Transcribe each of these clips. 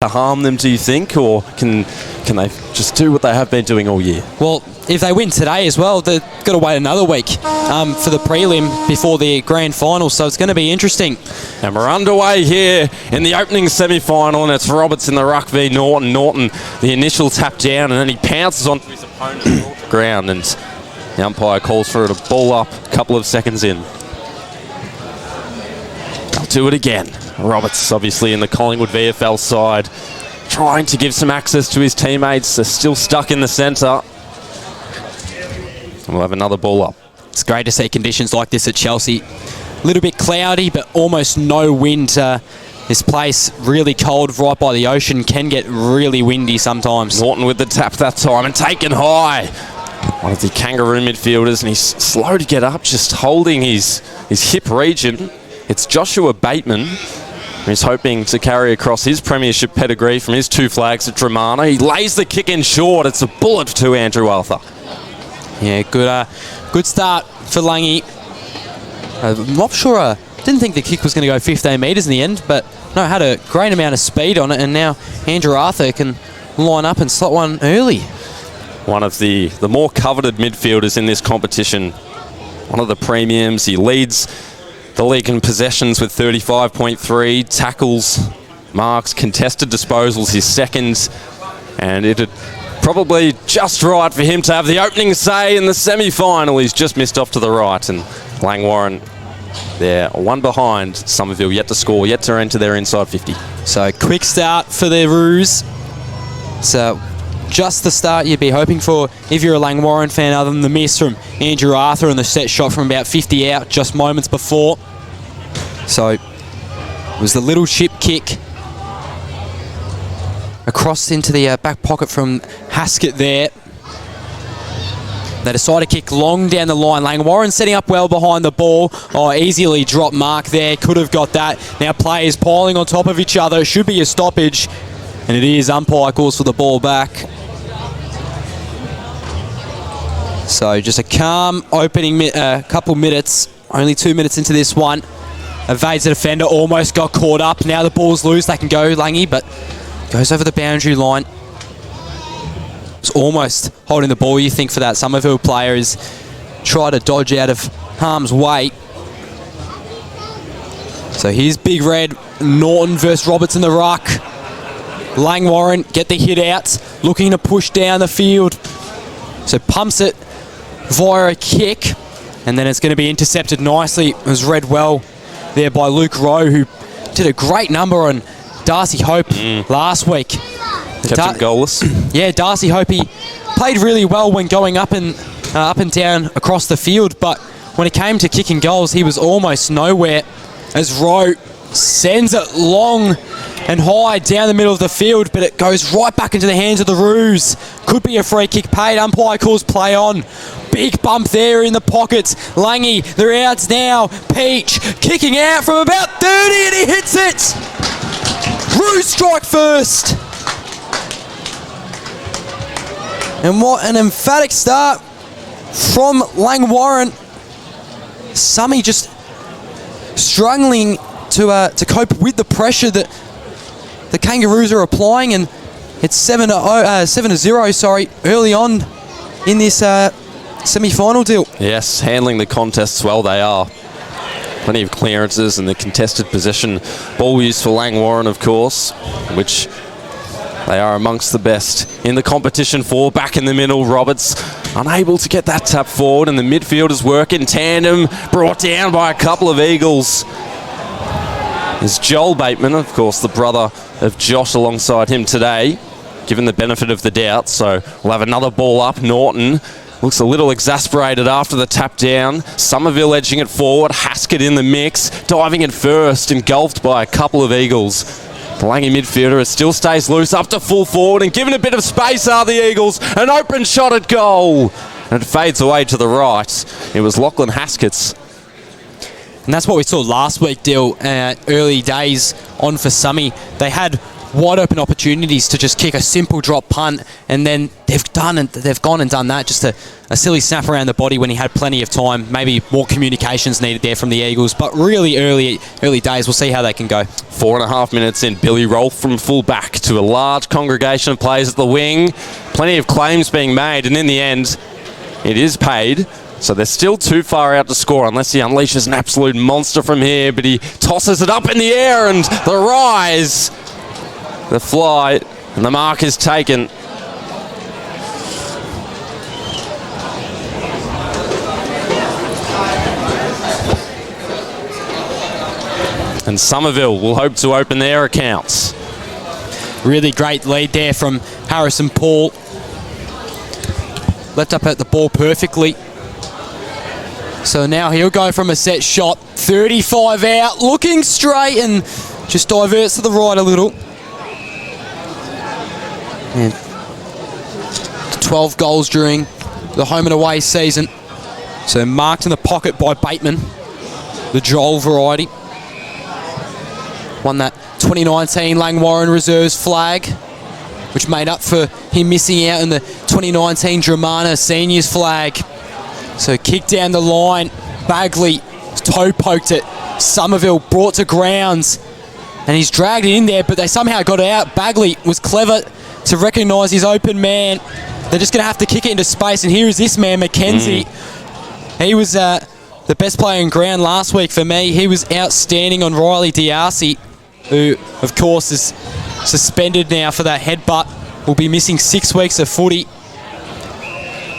to harm them, do you think, or can they just do what they have been doing all year? Well, if they win today as well, they've got to wait another week for the prelim before the grand final, so it's going to be interesting. And we're underway here in the opening semi-final, and it's Roberts in the ruck v Norton. Norton, the initial tap down, and then he pounces onto his opponent off the ground, and the umpire calls for it a ball up a couple of seconds in. They'll do it again. Roberts, obviously in the Collingwood VFL side, trying to give some access to his teammates. They're still stuck in the centre. We'll have another ball up. It's great to see conditions like this at Chelsea. A little bit cloudy, but almost no wind. This place, really cold right by the ocean, can get really windy sometimes. Norton with the tap that time and taken high. One of the Kangaroo midfielders, and he's slow to get up, just holding his hip region. It's Joshua Bateman. He's hoping to carry across his premiership pedigree from his 2 flags at Dramana. He lays the kick in short. It's a bullet to Andrew Arthur. Yeah, good start for Langy. I'm not sure. Didn't think the kick was going to go 15 metres in the end, but no, had a great amount of speed on it, and now Andrew Arthur can line up and slot one early. One of the more coveted midfielders in this competition. One of the premiums. He leads the league in possessions with 35.3, tackles, marks, contested disposals, his second, and it had probably just right for him to have the opening say in the semi-final. He's just missed off to the right, and Langwarrin there, one behind. Somerville yet to score, yet to enter their inside 50. So quick start for the Roos. So just the start you'd be hoping for if you're a Langwarrin fan, other than the miss from Andrew Arthur and the set shot from about 50 out just moments before. So it was the little chip kick across into the back pocket from Haskett there. They decide to kick long down the line. Langwarrin setting up well behind the ball. Oh, easily dropped mark there. Could have got that. Now players piling on top of each other. Should be a stoppage. And it is. Umpire calls for the ball back. So just a calm opening couple minutes. Only 2 minutes into this one. Evades the defender. Almost got caught up. Now the ball's loose. They can go, Langy, but goes over the boundary line. It's almost holding the ball, you think, for that Somerville player is try to dodge out of harm's way. So here's Big Red. Norton versus Roberts in the ruck. Langwarrin get the hit out, looking to push down the field. So pumps it via a kick, and then it's going to be intercepted nicely. It was read well there by Luke Rowe, who did a great number on Darcy Hope last week. Kept him goalless. Yeah, Darcy Hope, he played really well when going up and down across the field, but when it came to kicking goals, he was almost nowhere as Rowe sends it long and high down the middle of the field, but it goes right back into the hands of the Roos. Could be a free kick paid. Umpire calls play on. Big bump there in the pockets. Langy, they're outs now. Peach kicking out from about 30 and he hits it. Roos strike first. And what an emphatic start from Langwarrin. Summy just struggling to cope with the pressure that the Kangaroos are applying, and it's 7-0 early on in this semi-final deal. Yes, handling the contests well they are. Plenty of clearances and the contested possession. Ball use for Langwarrin, of course, which they are amongst the best in the competition for. Back in the middle, Roberts unable to get that tap forward, and the midfielders work in tandem, brought down by a couple of Eagles. Is Joel Bateman, of course, the brother of Josh alongside him today, given the benefit of the doubt. So we'll have another ball up. Norton looks a little exasperated after the tap down. Somerville edging it forward. Haskett in the mix, diving it first, engulfed by a couple of Eagles. The Langy midfielder still stays loose up to full forward, and given a bit of space are the Eagles. An open shot at goal, and it fades away to the right. It was Lachlan Haskett's. And that's what we saw last week, Dill, early days on for Summy. They had wide open opportunities to just kick a simple drop punt, and then they've gone and done that. Just a silly snap around the body when he had plenty of time. Maybe more communications needed there from the Eagles, but really early days. We'll see how they can go. 4.5 minutes in, Billy Rolfe from full back to a large congregation of players at the wing. Plenty of claims being made, and in the end, it is paid. So they're still too far out to score unless he unleashes an absolute monster from here, but he tosses it up in the air, and the rise, the fly, and the mark is taken. And Somerville will hope to open their accounts. Really great lead there from Harrison Paul. Left up at the ball perfectly. So now he'll go from a set shot, 35 out, looking straight, and just diverts to the right a little. And 12 goals during the home and away season. So marked in the pocket by Bateman, the Joel variety. Won that 2019 Langwarrin Reserves flag, which made up for him missing out in the 2019 Dramana Seniors flag. So kick down the line, Bagley toe poked it, Somerville brought to grounds, and he's dragged it in there, but they somehow got it out. Bagley was clever to recognise his open man. They're just going to have to kick it into space, and here is this man, McKenzie. He was the best player in ground last week for me. He was outstanding on Riley D'Arcy, who, of course, is suspended now for that headbutt. Will be missing 6 weeks of footy.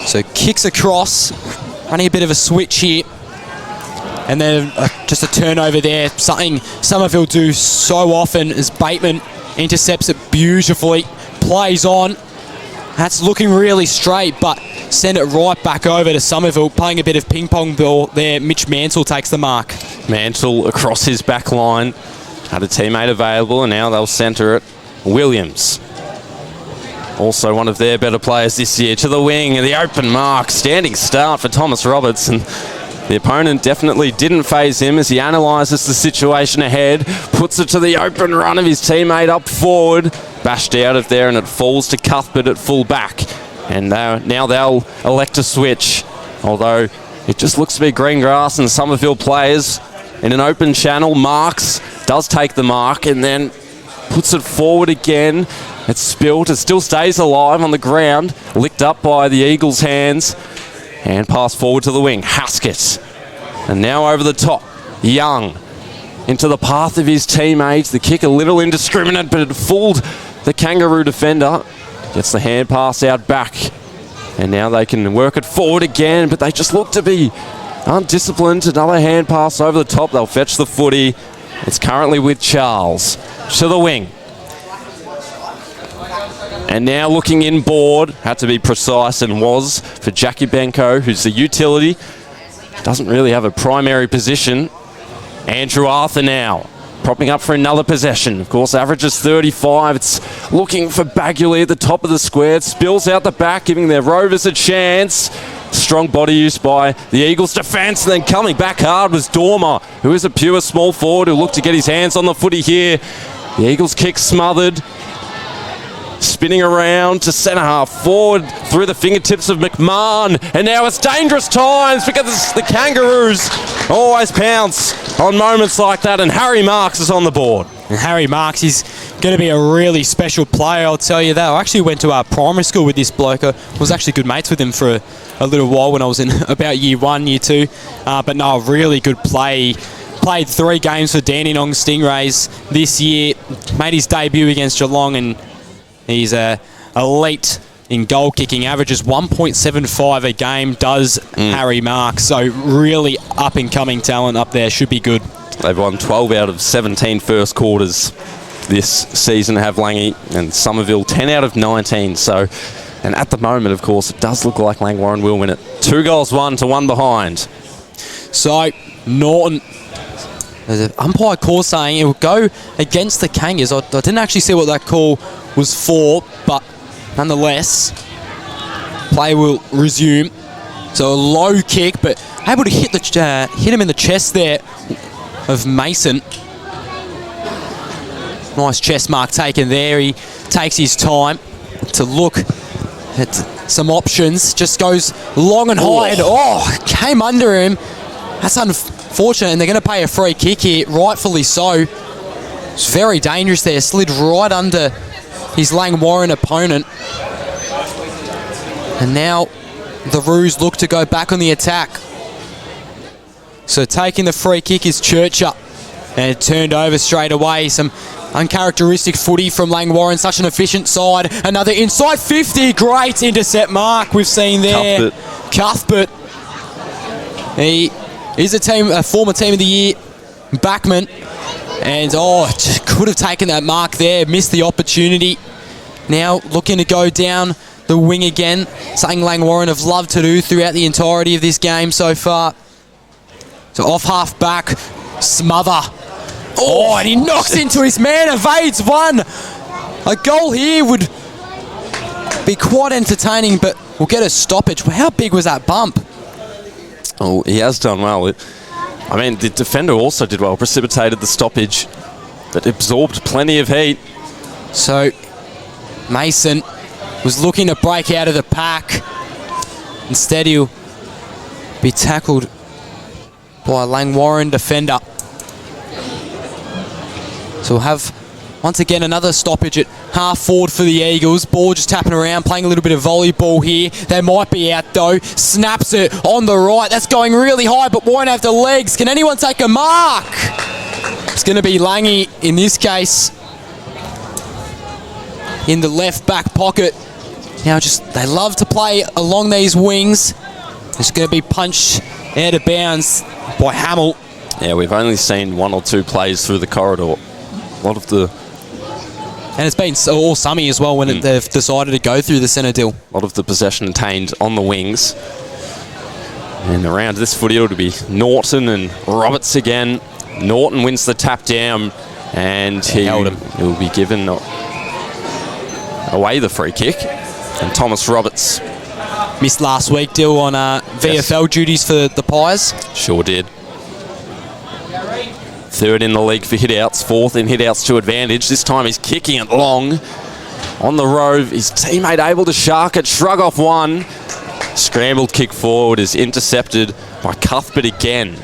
So kicks across, running a bit of a switch here. And then just a turnover there, something Somerville do so often as Bateman intercepts it beautifully, plays on. That's looking really straight, but send it right back over to Somerville, playing a bit of ping pong ball there. Mitch Mansell takes the mark. Mansell across his back line, had a teammate available, and now they'll centre it. Williams, also one of their better players this year, to the wing, and the open mark. Standing start for Thomas Roberts, and the opponent definitely didn't faze him as he analyses the situation ahead, puts it to the open run of his teammate up forward, bashed out of there, and it falls to Cuthbert at full back. And now they'll elect to switch, although it just looks to be green grass and Somerville players in an open channel. Marks does take the mark and then puts it forward again. It's spilt. It still stays alive on the ground, licked up by the Eagles' hands, and passed forward to the wing. Haskett, and now over the top, Young into the path of his teammates. The kick a little indiscriminate, but it fooled the Kangaroo defender. Gets the hand pass out back, and now they can work it forward again, but they just look to be undisciplined. Another hand pass over the top. They'll fetch the footy. It's currently with Charles to the wing. And now looking inboard, had to be precise and was for Jackie Benko, who's the utility. Doesn't really have a primary position. Andrew Arthur now, propping up for another possession. Of course, averages 35. It's looking for Baguley at the top of the square. It spills out the back, giving their Rovers a chance. Strong body use by the Eagles defence, and then coming back hard was Dormer, who is a pure small forward who looked to get his hands on the footy here. The Eagles kick smothered. Spinning around to centre half forward through the fingertips of McMahon, and now it's dangerous times because the Kangaroos always pounce on moments like that, and Harry Marks is on the board. And Harry Marks, he's going to be a really special player, I'll tell you that. I actually went to our primary school with this bloke. I was actually good mates with him for a little while when I was in about year 1, year 2. But no, really good play. Played 3 games for Dandenong Stingrays this year. Made his debut against Geelong, and he's elite in goal kicking. Averages 1.75 a game, does Harry Marks. So really up and coming talent up there. Should be good. They've won 12 out of 17 first quarters this season, have Langy, and Somerville 10 out of 19. So, and at the moment, of course, it does look like Langwarrin will win it. 2 goals won to 1 behind. So Norton, there's an umpire call saying it will go against the Kangas. I didn't actually see what that call was for, but nonetheless, play will resume. So a low kick, but able to hit him in the chest there of Mason. Nice chest mark taken there. He takes his time to look at some options. Just goes long and high and came under him. That's unfortunate, and they're going to pay a free kick here, rightfully so. It's very dangerous there. Slid right under his Langwarrin opponent. And now the Roos look to go back on the attack. So taking the free kick is Churcher. And it turned over straight away. Some uncharacteristic footy from Langwarrin. Such an efficient side. Another inside 50. Great intercept mark we've seen there. Cuthbert. He is a former Team of the Year backman. And just could have taken that mark there. Missed the opportunity. Now looking to go down the wing again. Something Langwarrin have loved to do throughout the entirety of this game so far. So off half back. Smother. And he knocks into his man, evades one. A goal here would be quite entertaining, but we'll get a stoppage. How big was that bump? Oh, he has done well. The defender also did well, precipitated the stoppage that absorbed plenty of heat. So Mason was looking to break out of the pack. Instead, he'll be tackled by a Langwarrin defender. So we'll have, once again, another stoppage at half forward for the Eagles. Ball just tapping around, playing a little bit of volleyball here. They might be out, though. Snaps it on the right. That's going really high, but won't have the legs. Can anyone take a mark? It's going to be Langy in this case. In the left back pocket. Now, they love to play along these wings. It's going to be punched out of bounds by Hamill. Yeah, we've only seen one or two plays through the corridor. And it's been all summy as well when they've decided to go through the centre dill. A lot of the possession attained on the wings. And around this footy, it'll be Norton and Roberts again. Norton wins the tap down, and he'll be given away the free kick. And Thomas Roberts missed last week, Dill, on VFL duties for the Pies. Sure did. Third in the league for hit-outs, fourth in hit-outs to advantage. This time he's kicking it long. On the rove, his teammate able to shark it, shrug off one. Scrambled kick forward is intercepted by Cuthbert again.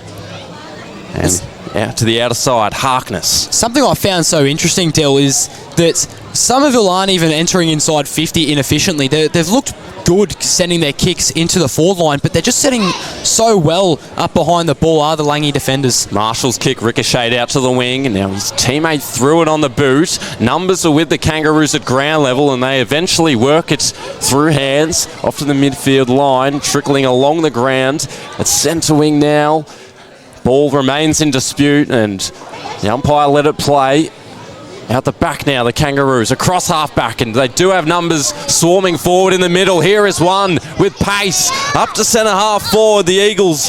And out to the outer side, Harkness. Something I found so interesting, Dill, is that Somerville aren't even entering inside 50 inefficiently. They've looked good sending their kicks into the forward line, but they're just setting so well up behind the ball are the Langy defenders. Marshall's kick ricocheted out to the wing, and now his teammate threw it on the boot. Numbers are with the Kangaroos at ground level, and they eventually work it through hands off to the midfield line, trickling along the ground at centre wing now. Ball remains in dispute, and the umpire let it play. Out the back now, the Kangaroos across half-back, and they do have numbers swarming forward in the middle. Here is one with pace up to centre half forward. The Eagles,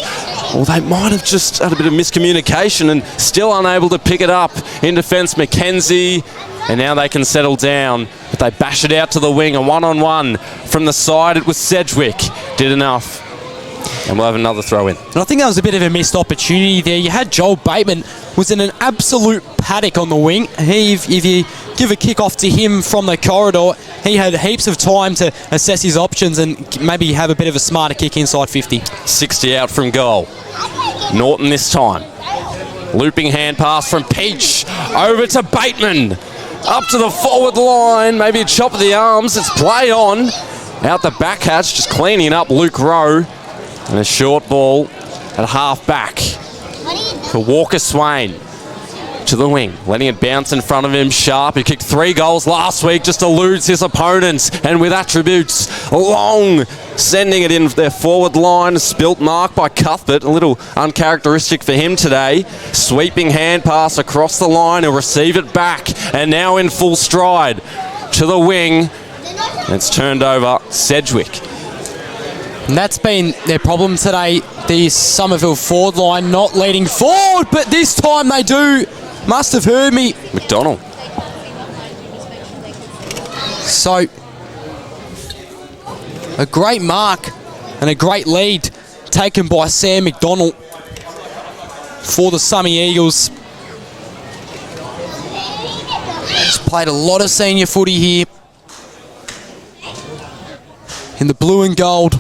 they might have just had a bit of miscommunication and still unable to pick it up in defence. McKenzie, and now they can settle down, but they bash it out to the wing. A one-on-one from the side. It was Sedgwick did enough. And we'll have another throw in. And I think that was a bit of a missed opportunity there. You had Joel Bateman was in an absolute paddock on the wing. If you give a kick off to him from the corridor, he had heaps of time to assess his options and maybe have a bit of a smarter kick inside 50. 60 out from goal. Norton this time. Looping hand pass from Peach over to Bateman. Up to the forward line. Maybe a chop of the arms. It's play on. Out the back hatch, just cleaning up Luke Rowe. And a short ball at half back for Walker Swain to the wing, letting it bounce in front of him. Sharp, who kicked 3 goals last week, just eludes his opponents, and with attributes, long, sending it in their forward line. Spilt mark by Cuthbert, a little uncharacteristic for him today. Sweeping hand pass across the line, he'll receive it back, and now in full stride to the wing. It's turned over Sedgwick. And that's been their problem today, the Somerville forward line not leading forward, but this time they do. Must have heard me. McDonald. So, a great mark and a great lead taken by Sam McDonald for the Summy Eagles. Played a lot of senior footy here in the blue and gold.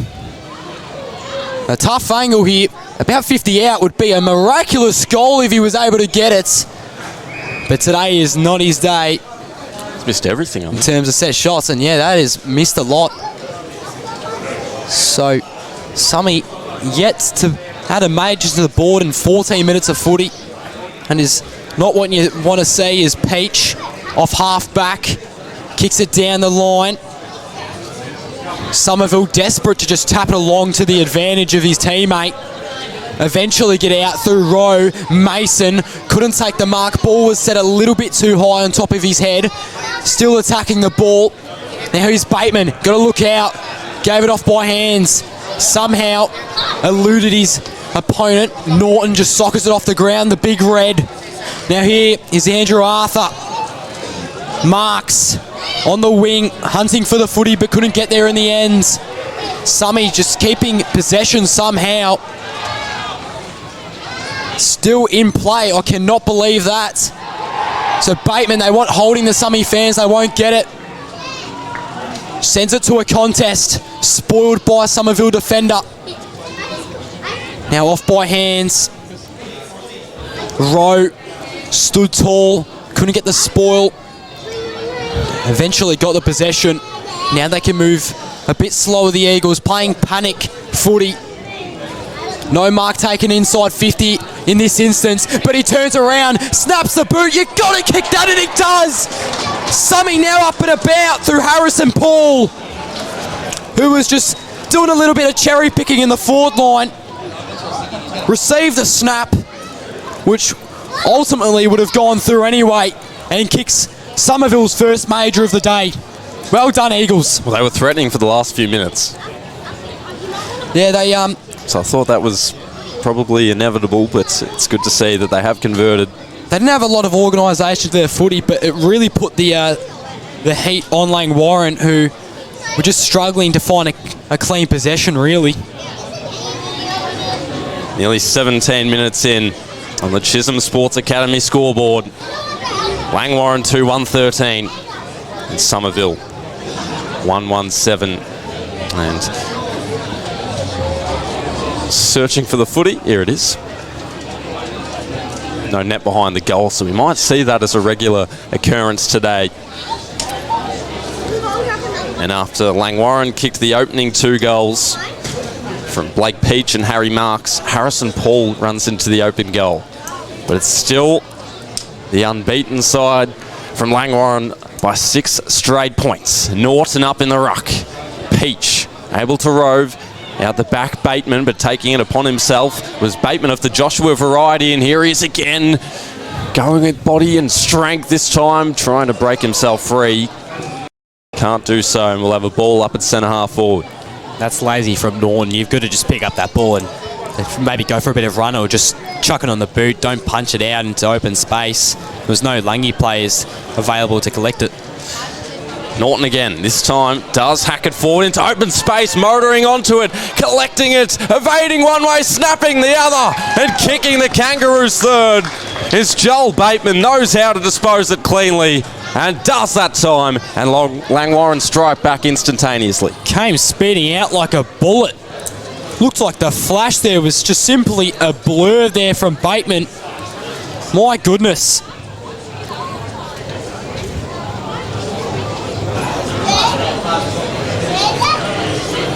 A tough angle here. About 50 out would be a miraculous goal if he was able to get it. But today is not his day. He's missed everything on in terms of set shots, and yeah, that is missed a lot. So, Summy yet to add a major to the board in 14 minutes of footy, and is not what you want to see. Is Peach off half back, kicks it down the line. Somerville desperate to just tap it along to the advantage of his teammate. Eventually get out through row. Mason couldn't take the mark. Ball was set a little bit too high on top of his head. Still attacking the ball. Now here's Bateman. Got to look out. Gave it off by hands. Somehow eluded his opponent. Norton just sockets it off the ground. The big red. Now here is Andrew Arthur. Marks on the wing, hunting for the footy, but couldn't get there in the end. Summy just keeping possession somehow. Still in play. I cannot believe that. So Bateman, they want holding the Summy fans. They won't get it. Sends it to a contest. Spoiled by a Somerville defender. Now off by hands. Rowe stood tall. Couldn't get the spoil. Eventually got the possession. Now they can move a bit slower, the Eagles, playing panic footy. No mark taken inside 50 in this instance, but he turns around, snaps the boot. You got to kick that, and he does. Summy now up and about through Harrison Paul, who was just doing a little bit of cherry picking in the forward line. Received the snap, which ultimately would have gone through anyway, and kicks Somerville's first major of the day. Well done, Eagles. Well, they were threatening for the last few minutes. Yeah, they So I thought that was probably inevitable, but it's good to see that they have converted. They didn't have a lot of organisation to their footy, but it really put the heat on Lang Warren, who were just struggling to find a clean possession, really. Nearly 17 minutes in on the Chisholm Sports Academy scoreboard. Lang Warren 2-1-13 and Somerville 1-1-7. And searching for the footy. Here it is. No net behind the goal, so we might see that as a regular occurrence today. And after Lang Warren kicked the opening 2 goals from Blake Peach and Harry Marks, Harrison Paul runs into the open goal. But it's still the unbeaten side from Lang Warren by 6 straight points. Norton up in the ruck. Peach able to rove. Out the back, Bateman, but taking it upon himself was Bateman of the Joshua variety, and here he is again, going with body and strength this time, trying to break himself free. Can't do so, and we'll have a ball up at centre half forward. That's lazy from Norton. You've got to just pick up that ball and maybe go for a bit of run, or just chuck it on the boot. Don't punch it out into open space. There was no Langy players available to collect it. Norton again, this time does hack it forward into open space, motoring onto it, collecting it, evading one way, snapping the other, and kicking the Kangaroos third. Is Joel Bateman, knows how to dispose it cleanly, and does that time, and Lang Warren strike back instantaneously. Came speeding out like a bullet. Looked like the flash there was just simply a blur there from Bateman. My goodness.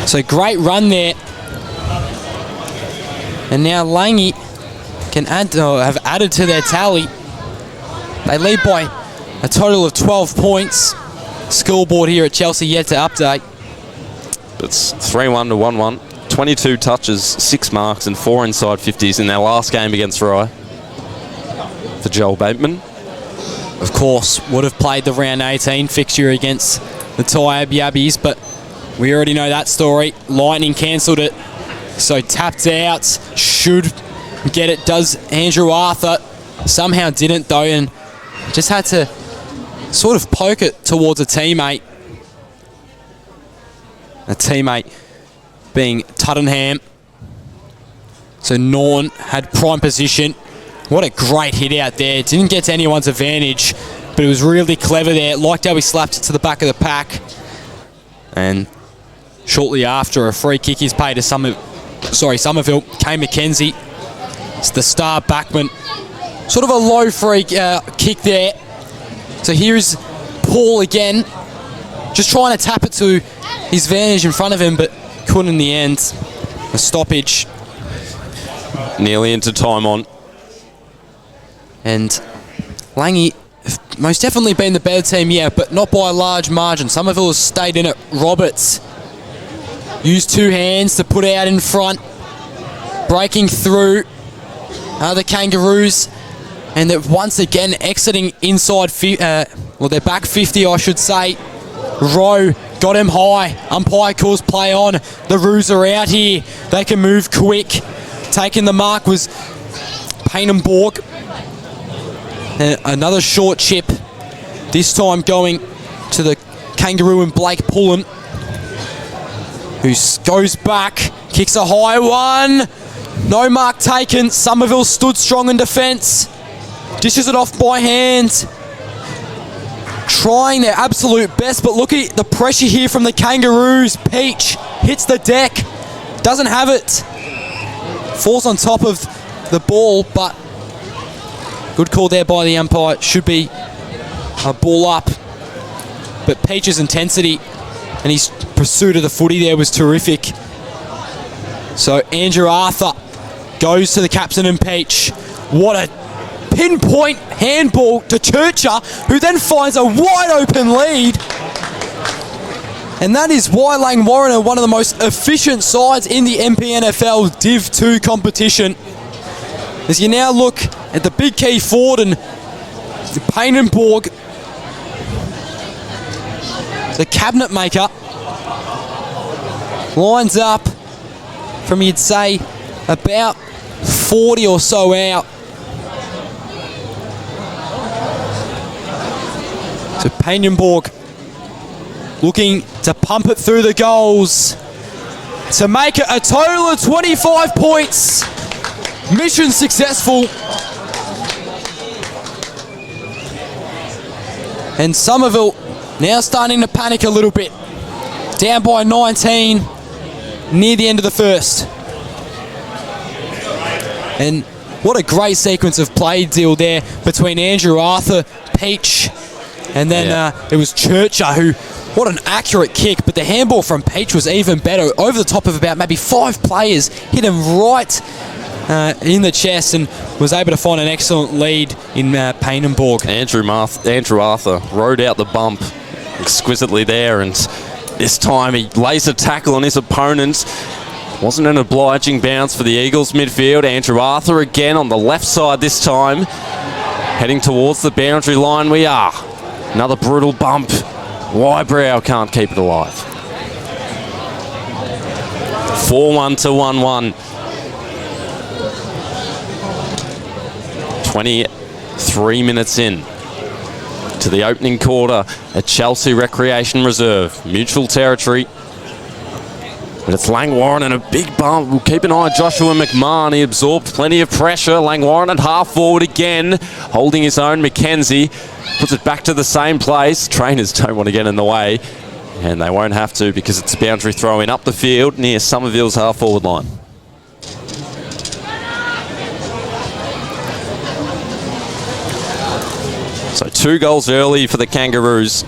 So great run there. And now Langy can have added to their tally. They lead by a total of 12 points. Scoreboard here at Chelsea yet to update. It's 3-1 to 1-1. 22 touches, 6 marks and 4 inside 50s in their last game against Rye. For Joel Bateman. Of course, would have played the round 18 fixture against the Tyab Yabbies, but we already know that story. Lightning cancelled it, so tapped out. Should get it, does Andrew Arthur. Somehow didn't though, and just had to sort of poke it towards a teammate. A teammate being Tuddenham. So Norn had prime position. What a great hit out there. Didn't get to anyone's advantage, but it was really clever there. Liked how he slapped it to the back of the pack. And shortly after, a free kick is paid to Somerville. Kane McKenzie, it's the star backman. Sort of a low free kick there. So here's Paul again, just trying to tap it to his vantage in front of him, but couldn't in the end. A stoppage. Nearly into time on. And Langy most definitely been the better team, yeah, but not by a large margin. Somerville has stayed in it. Roberts used two hands to put out in front, breaking through the Kangaroos, and they're once again exiting inside, they're back 50, I should say. Rowe got him high. Umpire calls play on. The Roos are out here. They can move quick. Taking the mark was Payne-Borg. Another short chip, this time going to the Kangaroo and Blake Pullen, who goes back, kicks a high one. No mark taken. Somerville stood strong in defence. Dishes it off by hand. Trying their absolute best, but look at the pressure here from the Kangaroos. Peach hits the deck. Doesn't have it. Falls on top of the ball, but good call there by the umpire. Should be a ball up. But Peach's intensity and his pursuit of the footy there was terrific. So Andrew Arthur goes to the captain and Peach. What a pinpoint handball to Churcher, who then finds a wide open lead. And that is why Langwarrin are one of the most efficient sides in the MPNFL Div 2 competition. As you now look at the big key forward and Payne-Borg, the cabinet maker, lines up from, you'd say, about 40 or so out. So Payne-Borg looking to pump it through the goals to make it a total of 25 points. Mission successful. And Somerville now starting to panic a little bit. Down by 19 near the end of the first. And what a great sequence of play deal there between Andrew Arthur, Peach, and then it was Churcher who, what an accurate kick, but the handball from Peach was even better. Over the top of about maybe 5 players, hit him right in the chest and was able to find an excellent lead in Payne-Borg. Andrew Arthur rode out the bump exquisitely there, and this time he lays a tackle on his opponent. Wasn't an obliging bounce for the Eagles midfield. Andrew Arthur again on the left side this time, heading towards the boundary line. We are. Another brutal bump. Wybrow can't keep it alive. 4-1 to 1-1. 23 minutes in to the opening quarter at Chelsea Recreation Reserve. Mutual territory. But it's Langwarrin and a big bump. We'll keep an eye on Joshua McMahon. He absorbed plenty of pressure. Langwarrin at half forward again, holding his own. McKenzie puts it back to the same place. Trainers don't want to get in the way, and they won't have to because it's a boundary throw in up the field near Somerville's half forward line. So 2 goals early for the Kangaroos.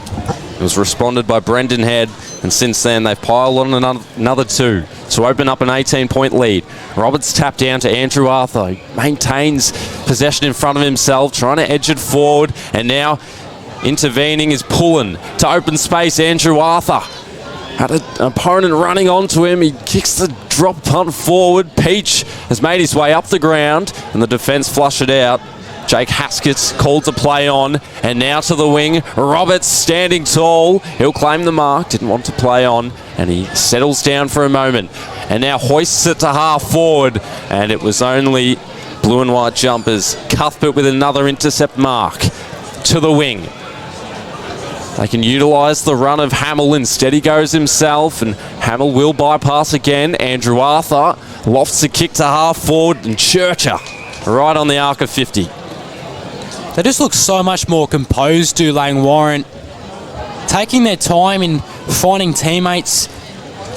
It was responded by Brendan Head, and since then they've piled on another 2 to open up an 18-point lead. Roberts tapped down to Andrew Arthur. He maintains possession in front of himself, trying to edge it forward, and now intervening is Pullen to open space. Andrew Arthur had an opponent running onto him. He kicks the drop punt forward. Peach has made his way up the ground, and the defence flush it out. Jake Haskett's called to play on, and now to the wing. Roberts standing tall. He'll claim the mark. Didn't want to play on, and he settles down for a moment. And now hoists it to half forward, and it was only blue and white jumpers. Cuthbert with another intercept mark to the wing. They can utilise the run of Hamill. Instead he goes himself, and Hamill will bypass again. Andrew Arthur lofts a kick to half forward, and Churcher right on the arc of 50. They just look so much more composed, do Langwarrin. Taking their time in finding teammates,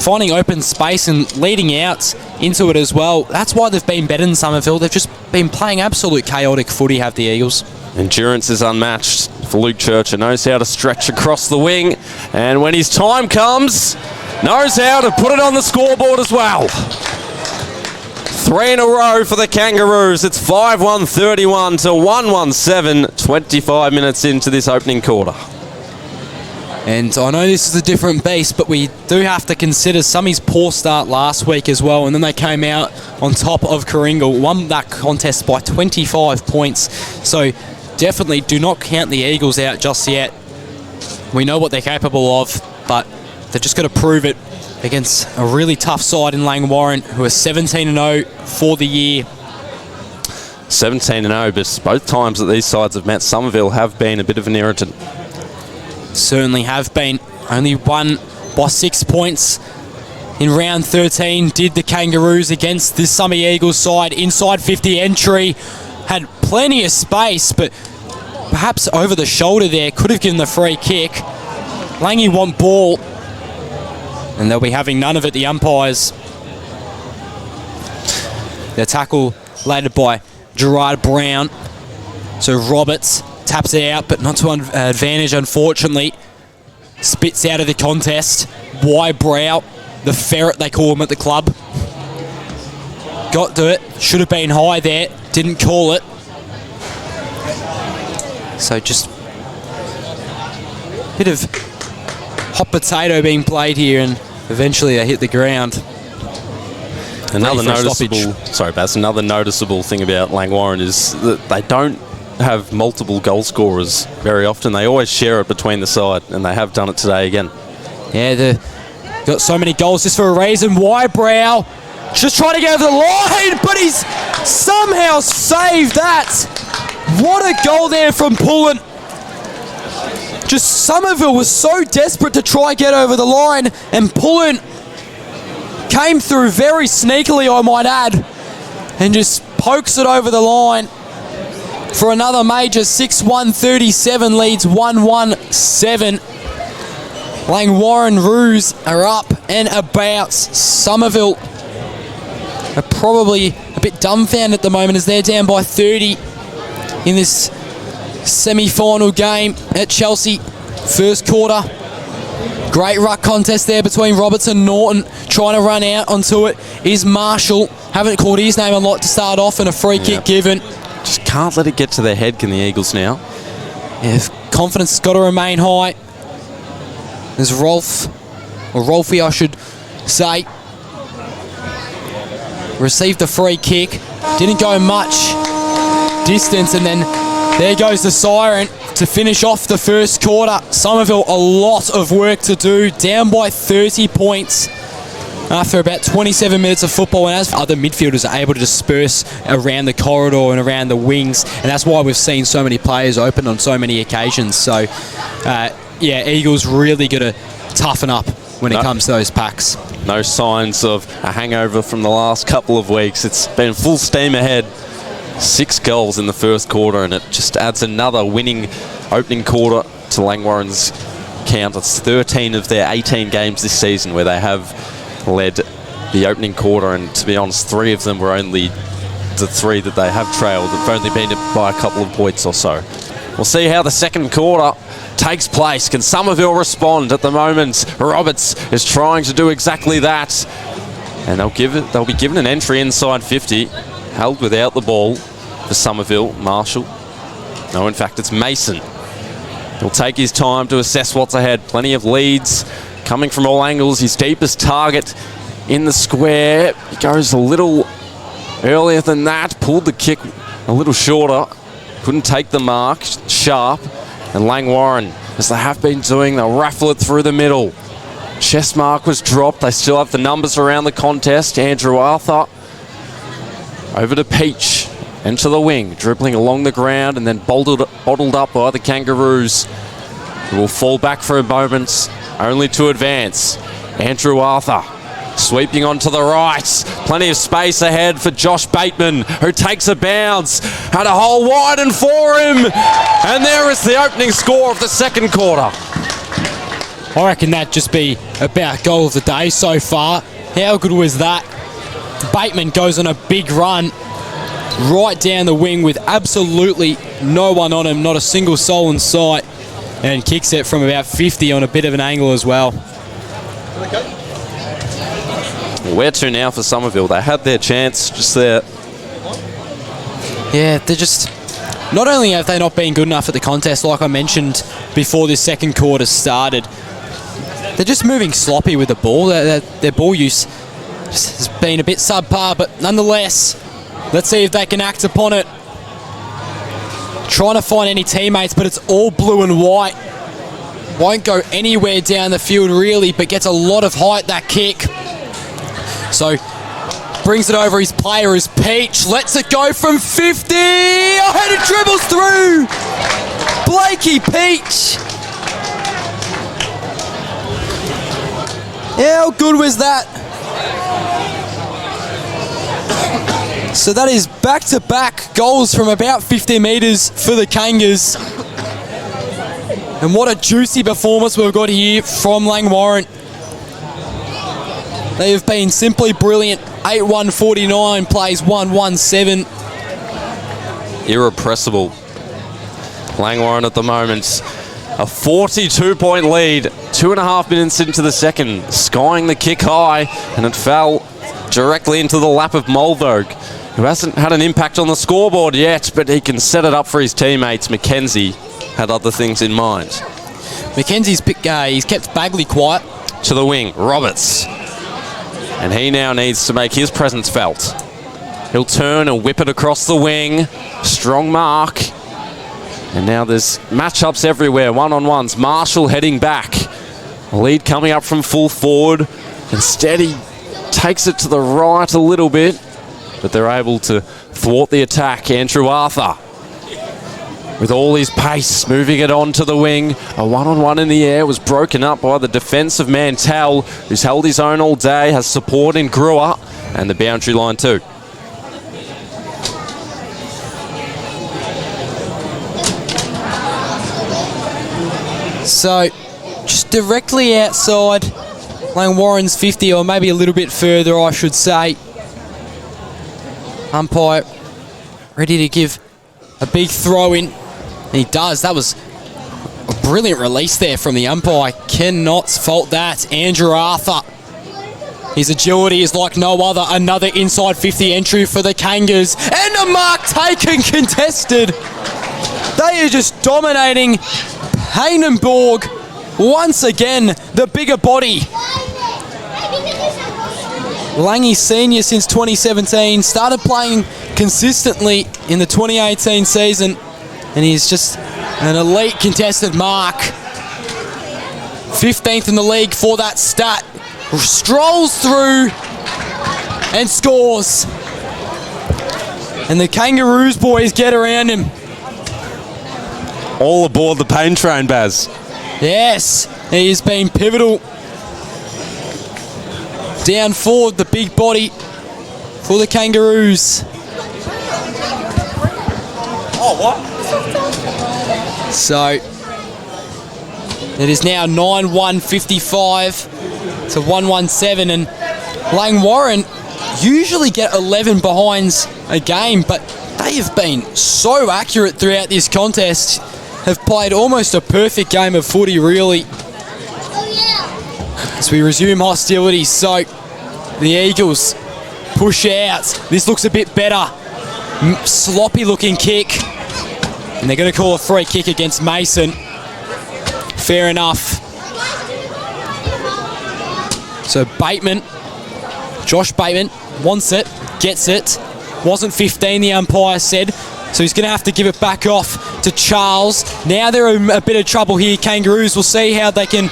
finding open space and leading out into it as well. That's why they've been better than Somerville. They've just been playing absolute chaotic footy, have the Eagles. Endurance is unmatched for Luke Churcher. Knows how to stretch across the wing, and when his time comes, knows how to put it on the scoreboard as well. 3 in a row for the Kangaroos. It's 5-1-31 to 1-1-7, 25 minutes into this opening quarter. And I know this is a different beast, but we do have to consider Summy's poor start last week as well, and then they came out on top of Coringal, won that contest by 25 points. So definitely do not count the Eagles out just yet. We know what they're capable of, but they've just got to prove it against a really tough side in Langwarrin, who are 17-0 for the year. 17-0, but both times that these sides have met, Somerville have been a bit of an irritant. Certainly have been. Only won by 6 points in round 13 did the Kangaroos against this Summer Eagles side. Inside 50 entry, had plenty of space, but perhaps over the shoulder there, could have given the free kick. Langy want ball, and they'll be having none of it, the umpires. The tackle laid by Gerard Brown. So Roberts taps it out, but not to advantage, unfortunately. Spits out of the contest. Brow, the ferret they call him at the club. Got to it. Should have been high there. Didn't call it. So just a bit of hot potato being played here, and eventually they hit the ground. Another noticeable thing about Langwarrin is that they don't have multiple goal scorers very often. They always share it between the side, and they have done it today again. Yeah, they've got so many goals just for a reason. Brow just trying to get over the line, but he's somehow saved that. What a goal there from Pullen. Just Somerville was so desperate to try get over the line, and Pullen came through very sneakily, I might add, and just pokes it over the line for another major. 6-1-37 leads 1-1-7. Langwarrin Roos are up and about. Somerville are probably a bit dumbfounded at the moment as they're down by 30 in this semi-final game at Chelsea. First quarter. Great ruck contest there between Roberts and Norton. Trying to run out onto it is Marshall. Haven't called his name a lot to start off, and a free kick given. Just can't let it get to their head, can the Eagles now? Yeah, confidence has got to remain high. There's Rolfie I should say. Received the free kick. Didn't go much distance, and then there goes the siren to finish off the first quarter. Somerville, a lot of work to do. Down by 30 points after about 27 minutes of football, and as other midfielders are able to disperse around the corridor and around the wings, and that's why we've seen so many players open on so many occasions. So, yeah, Eagles really got to toughen up when it comes to those packs. No signs of a hangover from the last couple of weeks. It's been full steam ahead. 6 goals in the first quarter, and it just adds another winning opening quarter to Langwarrin's count. It's 13 of their 18 games this season where they have led the opening quarter, and to be honest, 3 of them were only the 3 that they have trailed. They've only been by a couple of points or so. We'll see how the second quarter takes place. Can Somerville respond? At the moment, Roberts is trying to do exactly that, and they'll be given an entry inside 50, held without the ball for Somerville. Marshall. No, in fact, it's Mason. He'll take his time to assess what's ahead. Plenty of leads coming from all angles. His deepest target in the square. He goes a little earlier than that. Pulled the kick a little shorter. Couldn't take the mark. Sharp. And Langwarrin, as they have been doing, they'll raffle it through the middle. Chest mark was dropped. They still have the numbers around the contest. Andrew Arthur over to Peach. Into the wing. Dribbling along the ground and then bottled up by the Kangaroos, who will fall back for a moment, only to advance. Andrew Arthur Sweeping onto the right. Plenty of space ahead for Josh Bateman, who takes a bounce. Had a hole widen for him. And there is the opening score of the second quarter. I reckon that'd just be about goal of the day so far. How good was that? Bateman goes on a big run right down the wing with absolutely no one on him, not a single soul in sight, and kicks it from about 50 on a bit of an angle as well. Where to now for Somerville? They had their chance just there. Yeah, they're just... Not only have they not been good enough at the contest, like I mentioned before this second quarter started, they're just moving sloppy with the ball. Their ball use has been a bit subpar, but nonetheless, let's see if they can act upon it. Trying to find any teammates, but it's all blue and white. Won't go anywhere down the field really, but gets a lot of height, that kick. So, brings it over his player is Peach. Lets it go from 50. Oh, and it dribbles through. Blakey Peach. How good was that? So that is back-to-back goals from about 50 metres for the Kangas. And what a juicy performance we've got here from Langwarrin. They have been simply brilliant. 8-1-49 plays 1-1-7. Irrepressible. Langwarrin at the moment. A 42-point lead. 2.5 minutes into the second. Skying the kick high. And it fell directly into the lap of Mulberg, who hasn't had an impact on the scoreboard yet, but he can set it up for his teammates. Mackenzie had other things in mind. Mackenzie's he's kept Bagley quiet. To the wing, Roberts. And he now needs to make his presence felt. He'll turn and whip it across the wing. Strong mark. And now there's matchups everywhere, one-on-ones. Marshall heading back. Lead coming up from full forward. Instead he takes it to the right a little bit, but they're able to thwart the attack. Andrew Arthur, with all his pace, moving it on to the wing. A one-on-one in the air was broken up by the defence of Mantell, who's held his own all day, has support in Brewer, and the boundary line too. So, just directly outside Langwarrin's 50, or maybe a little bit further, I should say. Umpire ready to give a big throw in. And he does. That was a brilliant release there from the umpire. Cannot fault that. Andrew Arthur. His agility is like no other. Another inside 50 entry for the Kangas. And a mark taken, contested. They are just dominating Haynenborg. Once again, the bigger body. Langy Senior since 2017, started playing consistently in the 2018 season, and he's just an elite contested mark. 15th in the league for that stat. Strolls through and scores. And the Kangaroos boys get around him. All aboard the pain train, Baz. Yes, he has been pivotal. Down forward, the big body for the Kangaroos. Oh, what? So, it is now 9-1-55 to 1-1-7, and Langwarrin usually get 11 behinds a game, but they have been so accurate throughout this contest, have played almost a perfect game of footy, really. As we resume hostilities, so the Eagles push out. This looks a bit better. Sloppy looking kick. And they're going to call a free kick against Mason. Fair enough. So Bateman, Josh Bateman, wants it, gets it. Wasn't 15, the umpire said. So he's going to have to give it back off to Charles. Now they're in a bit of trouble here. Kangaroos will see how they can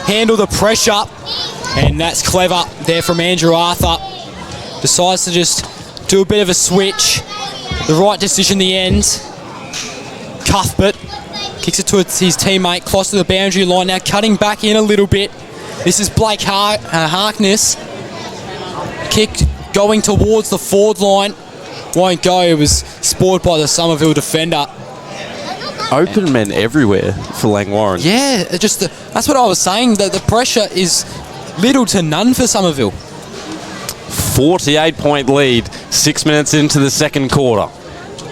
handle the pressure. And that's clever there from Andrew Arthur. Decides to just do a bit of a switch. The right decision in the end. Cuthbert kicks it to his teammate close to the boundary line. Now cutting back in a little bit. This is Blake Harkness. kick going towards the forward line. Won't go. It was spoiled by the Somerville defender. Open men everywhere for Langwarrin. Yeah, that's what I was saying. The pressure is little to none for Somerville. 48-point lead, 6 minutes into the second quarter.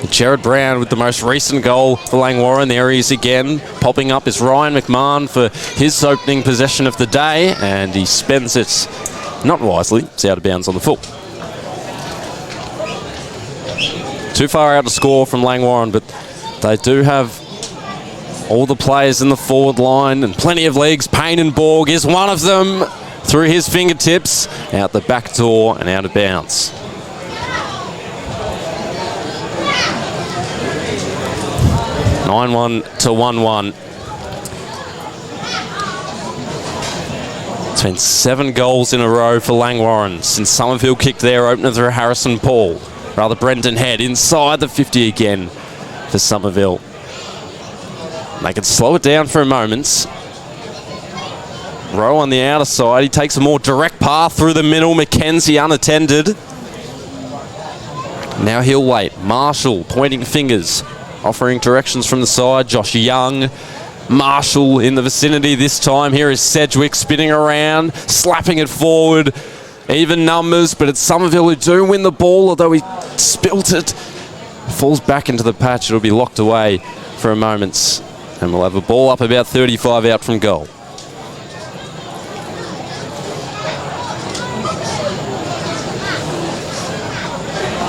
Jared Brown with the most recent goal for Langwarrin. There he is again. Popping up is Ryan McMahon for his opening possession of the day, and he spends it not wisely. It's out of bounds on the full. Too far out to score from Langwarrin, but they do have all the players in the forward line and plenty of legs. Payne and Borg is one of them. Through his fingertips, out the back door and out of bounds. (9-1 to 1-1). It's been 7 goals in a row for Langwarrin since Somerville kicked their opener through Harrison Paul. Rather, Brendan Head inside the 50 again for Somerville. They can slow it down for a moment. Rowe on the outer side. He takes a more direct path through the middle. Mackenzie unattended. Now he'll wait. Marshall pointing fingers, offering directions from the side. Josh Young. Marshall in the vicinity this time. Here is Sedgwick spinning around, slapping it forward. Even numbers, but it's Somerville who do win the ball, although he spilt it. Falls back into the patch. It'll be locked away for a moment. And we'll have a ball up about 35 out from goal.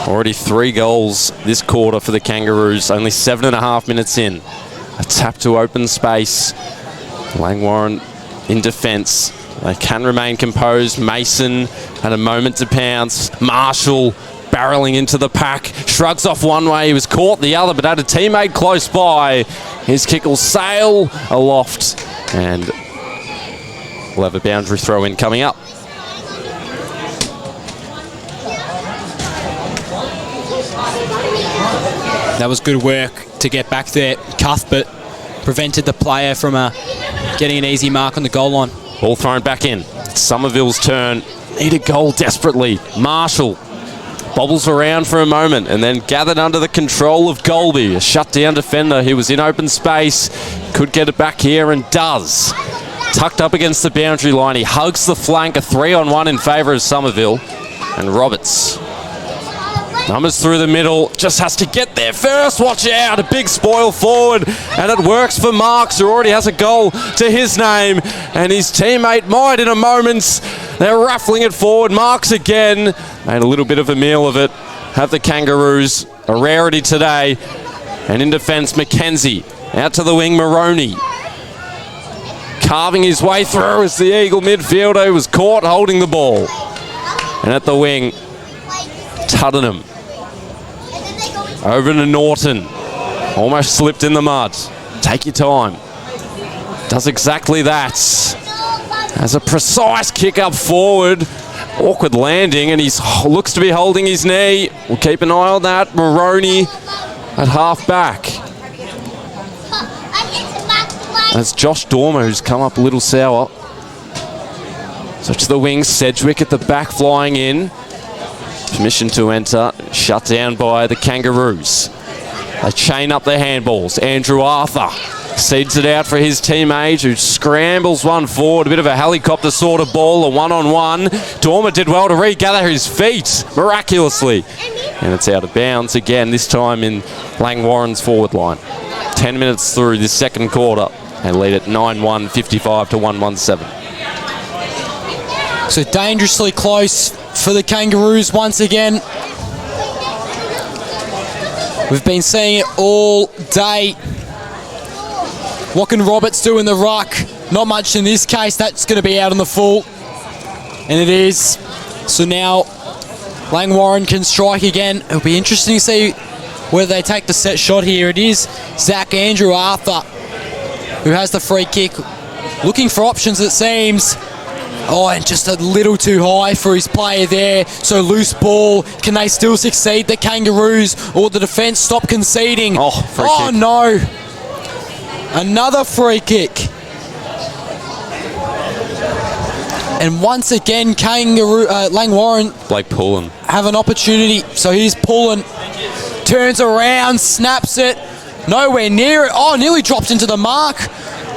Already 3 goals this quarter for the Kangaroos. Only 7.5 minutes in. A tap to open space. Langwarrin in defence. They can remain composed. Mason had a moment to pounce. Marshall barreling into the pack. Shrugs off one way. He was caught the other, but had a teammate close by. His kick will sail aloft. And we'll have a boundary throw in coming up. That was good work to get back there. Cuthbert prevented the player from getting an easy mark on the goal line. Ball thrown back in. It's Somerville's turn. Need a goal desperately. Marshall bobbles around for a moment and then gathered under the control of Golby, a shut-down defender who was in open space. Could get it back here and does. Tucked up against the boundary line. He hugs the flank. A 3-on-1 in favour of Somerville. And Roberts. Numbers through the middle, just has to get there first. Watch out, a big spoil forward, and it works for Marks, who already has a goal to his name, and his teammate might in a moment. They're raffling it forward. Marks again, made a little bit of a meal of it. Have the Kangaroos, a rarity today. And in defence, Mackenzie, out to the wing, Moroney. Carving his way through as the Eagle midfielder was caught holding the ball. And at the wing, Tuddenham. Over to Norton. Almost slipped in the mud. Take your time. Does exactly that. Has a precise kick up forward. Awkward landing, and he looks to be holding his knee. We'll keep an eye on that. Moroney at half back. That's Josh Dormer, who's come up a little sour. So to the wing, Sedgwick at the back flying in. Permission to enter, shut down by the Kangaroos. They chain up their handballs. Andrew Arthur seeds it out for his teammate, who scrambles one forward. A bit of a helicopter sort of ball, a one-on-one. Dormer did well to regather his feet, miraculously. And it's out of bounds again, this time in Langwarrin's forward line. 10 minutes through this second quarter. They lead at 9-1, 55 to 117. So dangerously close for the Kangaroos once again. We've been seeing it all day. What can Roberts do in the ruck? Not much in this case. That's going to be out on the full. And it is. So now Langwarrin can strike again. It'll be interesting to see whether they take the set shot here. It is Zach Andrew Arthur who has the free kick. Looking for options, it seems. Oh, and just a little too high for his player there. So loose ball. Can they still succeed, the Kangaroos? Or the defence stop conceding? Oh, free kick. No. Another free kick. And once again, Langwarrin Blake Pullen. have an opportunity. So he's pulling, turns around, snaps it, nowhere near it. Oh, nearly dropped into the mark.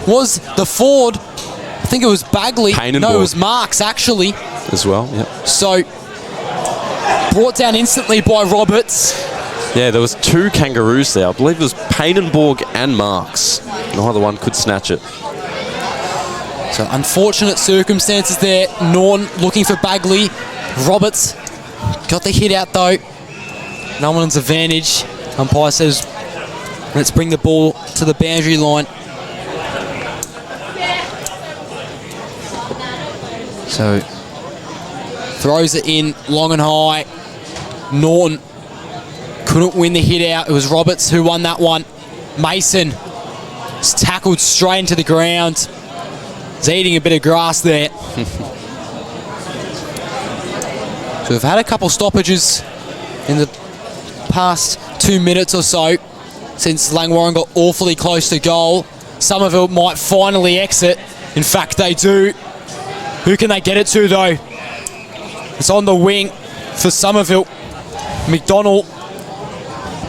Was the Ford? I think it was Bagley. No, it was Marks actually. As well, yep. So brought down instantly by Roberts. Yeah, there was 2 Kangaroos there. I believe it was Painenborg and Marks. Neither one could snatch it. So unfortunate circumstances there. Norton looking for Bagley. Roberts got the hit out though. No one's advantage. Umpire says, let's bring the ball to the boundary line. So throws it in long and high. Norton couldn't win the hit out. It was Roberts who won that one. Mason was tackled straight into the ground. He's eating a bit of grass there. So we've had a couple stoppages in the past 2 minutes or so since Langwarrin got awfully close to goal. Somerville might finally exit. In fact, they do. Who can they get it to though? It's on the wing for Somerville. McDonald.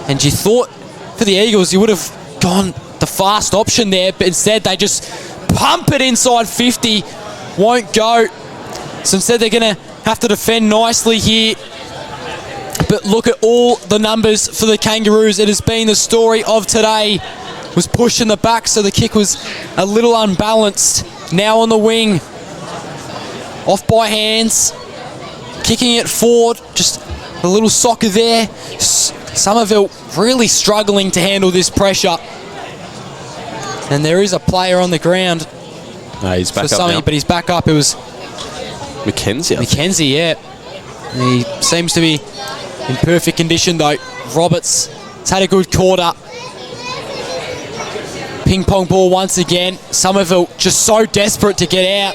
And you thought for the Eagles you would have gone the fast option there, but instead they just pump it inside 50. Won't go. So instead they're going to have to defend nicely here. But look at all the numbers for the Kangaroos. It has been the story of today. Was pushed in the back, so the kick was a little unbalanced. Now on the wing. Off by hands. Kicking it forward. Just a little soccer there. Somerville really struggling to handle this pressure. And there is a player on the ground. No, he's back up now. But he's back up. It was Mackenzie. Mackenzie, yeah. He seems to be in perfect condition though. Roberts has had a good quarter. Ping pong ball once again. Somerville just so desperate to get out.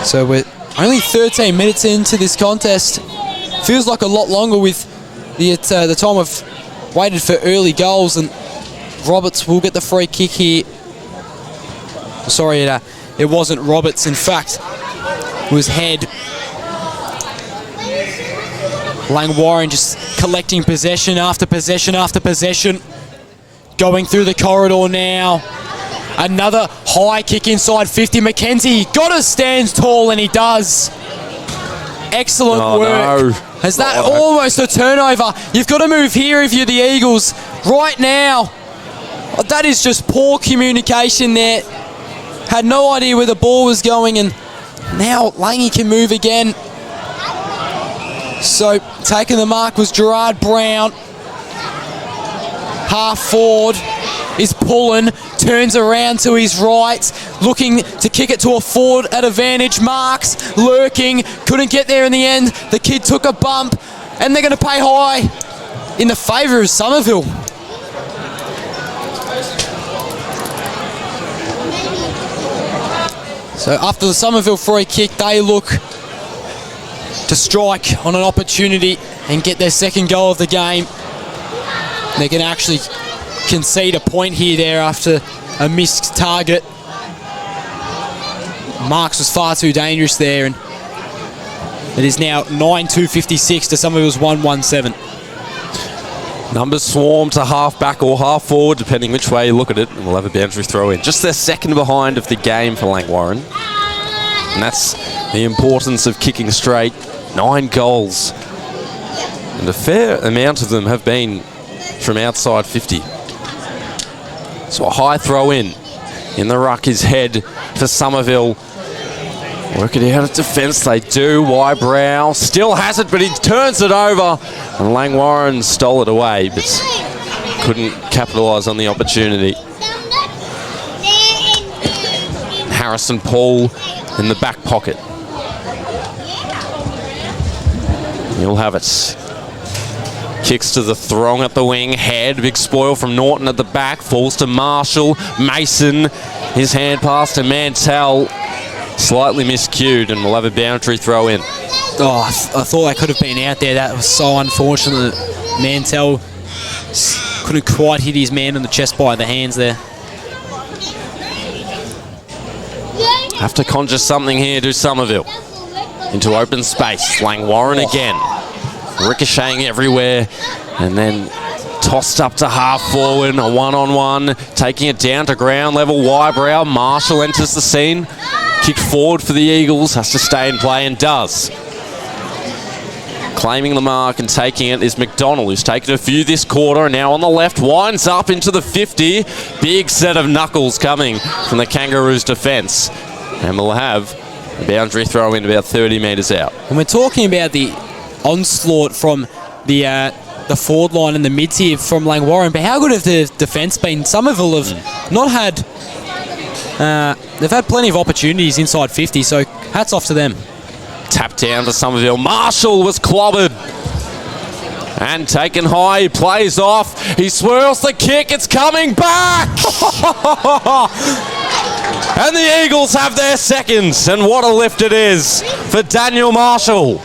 So we're only 13 minutes into this contest. Feels like a lot longer with the time I've waited for early goals, and Roberts will get the free kick here. Sorry, it wasn't Roberts. In fact, it was Head. Langwarrin just collecting possession after possession after possession. Going through the corridor now. Another high kick inside 50. Mackenzie got to stand tall, and he does. Excellent work. No. Has that almost a turnover? You've got to move here if you're the Eagles. Right now. That is just poor communication there. Had no idea where the ball was going, and now Langy can move again. So taking the mark was Gerard Brown. Half forward is pulling, turns around to his right, looking to kick it to a forward at advantage. Marks lurking, couldn't get there in the end. The kid took a bump, and they're going to pay high in the favour of Somerville. So after the Somerville free kick, they look to strike on an opportunity and get their second goal of the game. They're going to actually concede a point here there after a missed target. Marks was far too dangerous there, and it is now 9-2-56 to Somerville's 1-1-7. Numbers swarm to half back or half forward, depending which way you look at it, and we'll have a boundary throw in. Just their second behind of the game for Langwarrin. And that's the importance of kicking straight. 9 goals. And a fair amount of them have been from outside 50. So a high throw in the ruck is Head for Somerville. Work it out of defence, they do. Wybrow still has it, but he turns it over. And Langwarrin stole it away, but couldn't capitalise on the opportunity. Harrison Paul in the back pocket. He'll have it. Kicks to the throng at the wing. Head, big spoil from Norton at the back. Falls to Marshall. Mason, his hand pass to Mantell. Slightly miscued, and we'll have a boundary throw in. Oh, I thought that could have been out there. That was so unfortunate. Mantell couldn't quite hit his man on the chest by the hands there. Have to conjure something here, do Somerville. Into open space. Langwarren again. Ricocheting everywhere. And then tossed up to half forward. A one-on-one. Taking it down to ground level. Wybrow. Marshall enters the scene. Kick forward for the Eagles. Has to stay in play and does. Claiming the mark and taking it is McDonald, who's taken a few this quarter and now on the left, winds up into the 50. Big set of knuckles coming from the Kangaroos' defence. And we'll have a boundary throw in about 30 metres out. And we're talking about the onslaught from the forward line and the mids here from Langwarren, but how good have the defence been? Somerville have not had... they've had plenty of opportunities inside 50, so hats off to them. Tap down to Somerville. Marshall was clobbered. And taken high, he plays off. He swirls the kick, it's coming back! And the Eagles have their seconds, and what a lift it is for Daniel Marshall.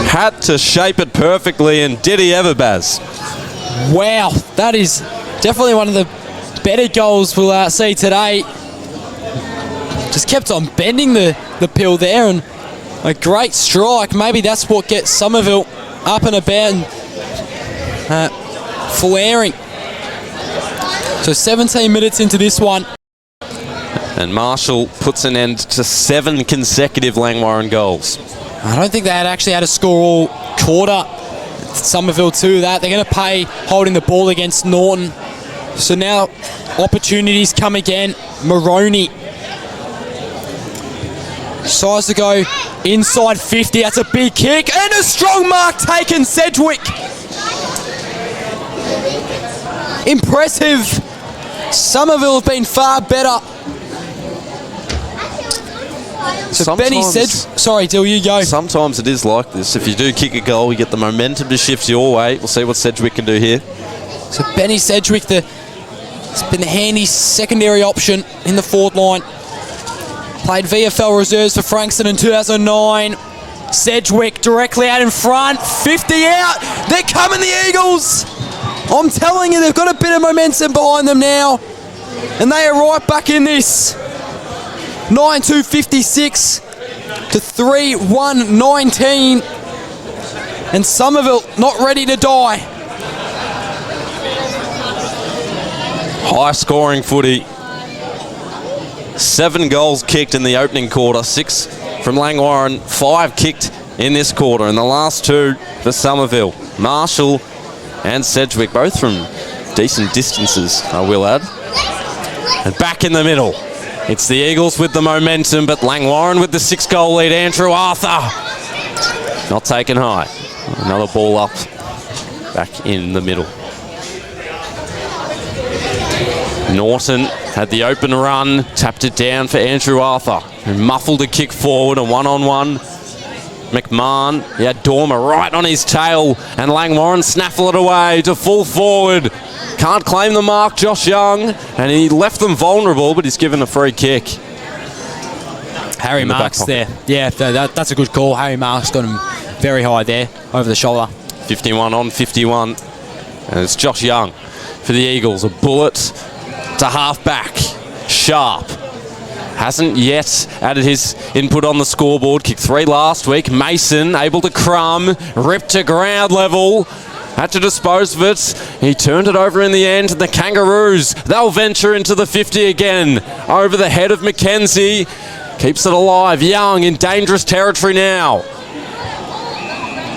Had to shape it perfectly, and did he ever, Baz? Wow, that is definitely one of the better goals we'll see today. Just kept on bending the pill there, and a great strike. Maybe that's what gets Somerville up and about and flaring. So 17 minutes into this one. And Marshall puts an end to 7 consecutive Langwarren goals. I don't think they had actually had to score all quarter. Somerville too that. They're going to pay holding the ball against Norton. So now opportunities come again. Maroney decides to go inside 50. That's a big kick and a strong mark taken. Sedgwick. Impressive. Somerville have been far better. So Benny said, sorry, Dill, you go. Sometimes it is like this. If you do kick a goal, you get the momentum to shift your way. We'll see what Sedgwick can do here. So Benny Sedgwick, it's been the handy secondary option in the forward line. Played VFL reserves for Frankston in 2009. Sedgwick directly out in front, 50 out. They're coming, the Eagles. I'm telling you, they've got a bit of momentum behind them now. And they are right back in this. 9-2-56 to 3-1-19. And Somerville not ready to die. High scoring footy. 7 goals kicked in the opening quarter, 6 from Langwarren, 5 kicked in this quarter, and the last 2 for Somerville. Marshall and Sedgwick, both from decent distances, I will add. And back in the middle, it's the Eagles with the momentum, but Langwarren with the 6-goal lead. Andrew Arthur not taken high. Another ball up, back in the middle. Norton had the open run, tapped it down for Andrew Arthur, who muffled a kick forward, a one-on-one. McMahon, he had Dormer right on his tail, and Langwarren snaffle it away to full forward. Can't claim the mark, Josh Young, and he left them vulnerable, but he's given a free kick. Harry Marks there. Yeah, that's a good call. Harry Marks got him very high there, over the shoulder. 51 on 51, and it's Josh Young for the Eagles. A bullet to half-back. Sharp hasn't yet added his input on the scoreboard. Kicked 3 last week. Mason able to crumb, ripped to ground level. Had to dispose of it. He turned it over in the end. The Kangaroos, they'll venture into the 50 again. Over the head of McKenzie. Keeps it alive. Young in dangerous territory now.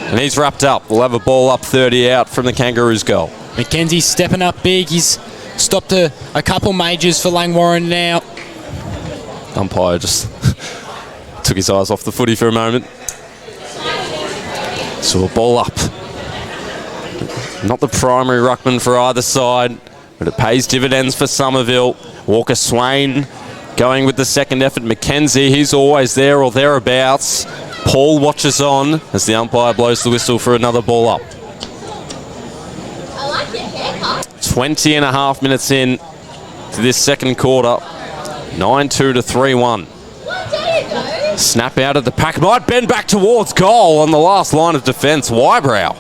And he's wrapped up. We'll have a ball up 30 out from the Kangaroos goal. McKenzie stepping up big. He's stopped a couple majors for Langwarren now. Umpire just took his eyes off the footy for a moment. So a ball up. Not the primary ruckman for either side, but it pays dividends for Somerville. Walker Swain going with the second effort. McKenzie, he's always there or thereabouts. Paul watches on as the umpire blows the whistle for another ball up. 20 and a half minutes in to this second quarter. 9-2 to 3-1. Snap out of the pack. Might bend back towards goal on the last line of defence. Wybrow.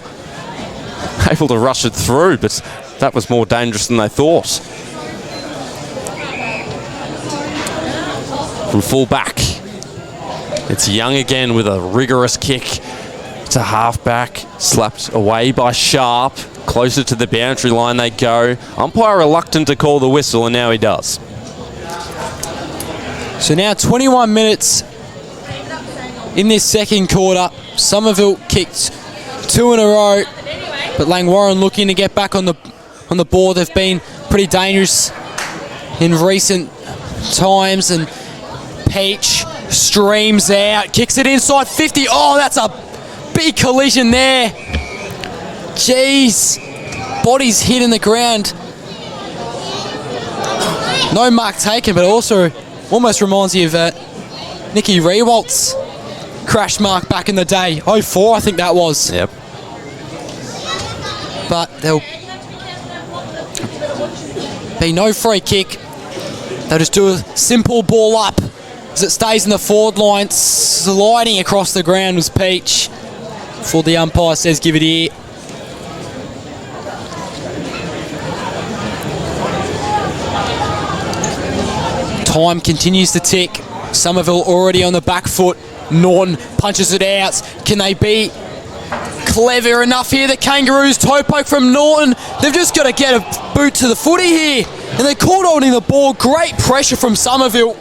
able to rush it through, but that was more dangerous than they thought. From full back, it's Young again with a rigorous kick to half-back, slapped away by Sharp. Closer to the boundary line they go. Umpire reluctant to call the whistle, and now he does. So now 21 minutes in this second quarter. Somerville kicked 2 in a row, but Langwarrin looking to get back on the board. They've been pretty dangerous in recent times, and Peach streams out, kicks it inside 50. Oh, that's a big collision there. Jeez, body's hitting the ground. No mark taken, but also almost reminds you of Nicky Rewalt's crash mark back in the day. 04, I think that was. Yep. But there'll be no free kick. They'll just do a simple ball up as it stays in the forward line. Sliding across the ground was Peach. Before the umpire says give it here. Time continues to tick. Somerville already on the back foot. Norton punches it out. Can they be clever enough here? The Kangaroos, toe poke from Norton. They've just got to get a boot to the footy here. And they caught holding the ball. Great pressure from Somerville.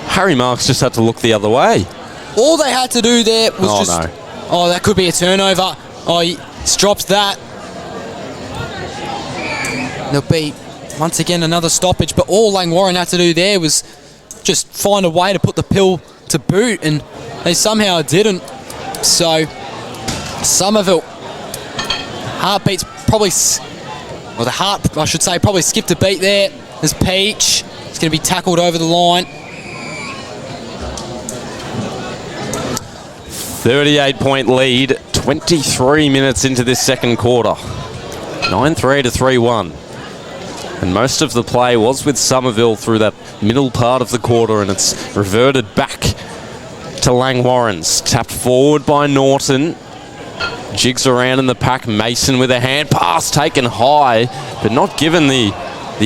Harry Marks just had to look the other way. All they had to do there was no. Oh, that could be a turnover. Oh, he drops that. There'll be, once again, another stoppage. But all Langwarrin had to do there was just find a way to put the pill to boot, and they somehow didn't. So, Somerville, heartbeats probably, well, the heart, I should say, probably skipped a beat there. There's Peach. It's going to be tackled over the line. 38-point lead, 23 minutes into this second quarter. 9-3 to 3-1. And most of the play was with Somerville through that middle part of the quarter, and it's reverted back to Langwarrins. Tapped forward by Norton. Jigs around in the pack. Mason with a hand pass taken high, but not given the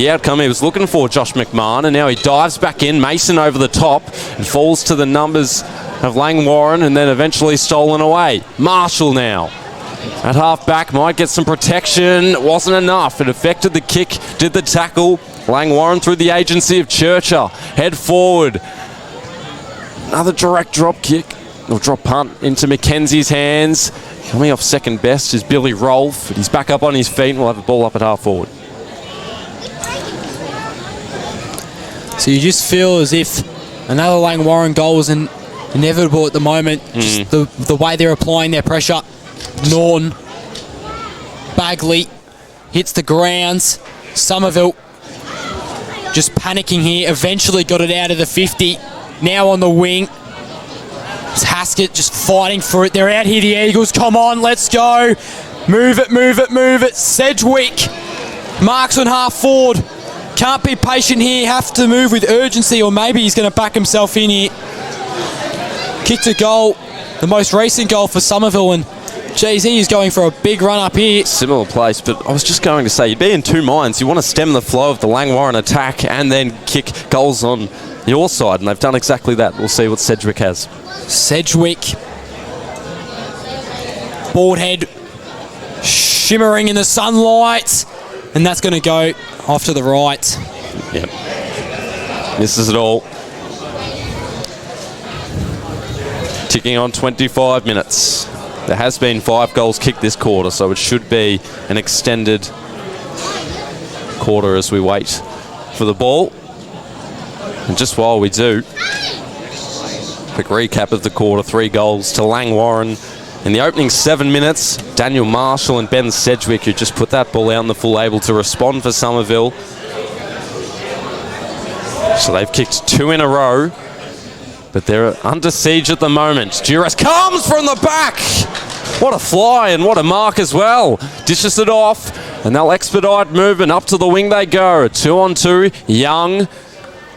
outcome he was looking for, Josh McMahon. And now he dives back in. Mason over the top and falls to the numbers of Langwarrin, and then eventually stolen away. Marshall now at half-back might get some protection. Wasn't enough. It affected the kick, did the tackle. Langwarrin through the agency of Churcher. Head forward. Another direct drop kick, or drop punt into Mackenzie's hands. Coming off second best is Billy Rolfe, but he's back up on his feet and we'll have the ball up at half forward. So you just feel as if another Langwarrin goal was inevitable at the moment. Just the way they're applying their pressure. Norton, Bagley hits the grounds. Somerville just panicking here. Eventually got it out of the 50. Now on the wing. It's Haskett just fighting for it. They're out here, the Eagles. Come on, let's go. Move it, move it, move it. Sedgwick marks on half forward. Can't be patient here. Have to move with urgency, or maybe he's going to back himself in here. Kick to goal. The most recent goal for Somerville, and geez, he is going for a big run up here. Similar place, but I was just going to say, you'd be in two minds. You want to stem the flow of the Langwarrin attack and then kick goals on your side, and they've done exactly that. We'll see what Sedgwick has. Sedgwick. Bald head shimmering in the sunlight, and that's going to go off to the right. Yep. Misses it all. Ticking on 25 minutes. There has been 5 goals kicked this quarter, so it should be an extended quarter as we wait for the ball. And just while we do, quick recap of the quarter. 3 goals to Langwarrin in the opening 7 minutes. Daniel Marshall and Ben Sedgwick, who just put that ball out in the full, able to respond for Somerville. So they've kicked 2 in a row, but they're under siege at the moment. Duras comes from the back. What a fly and what a mark as well. Dishes it off, and they'll expedite movement. Up to the wing they go. 2-on-2. Young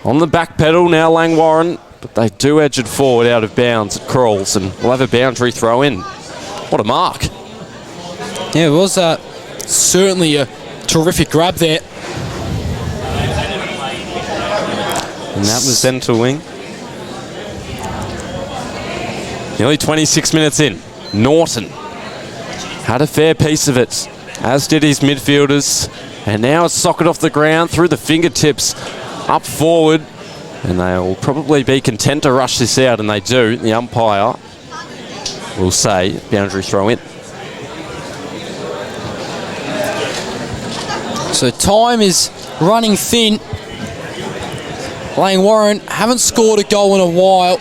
on the back pedal now, Langwarrin, but they do edge it forward out of bounds. It crawls, and we'll have a boundary throw in. What a mark. Yeah, it was certainly a terrific grab there. And that was centre wing. Nearly 26 minutes in. Norton had a fair piece of it, as did his midfielders. And now it's socket off the ground through the fingertips up forward. And they'll probably be content to rush this out, and they do. The umpire will say boundary throw in. So time is running thin. Langwarrin haven't scored a goal in a while.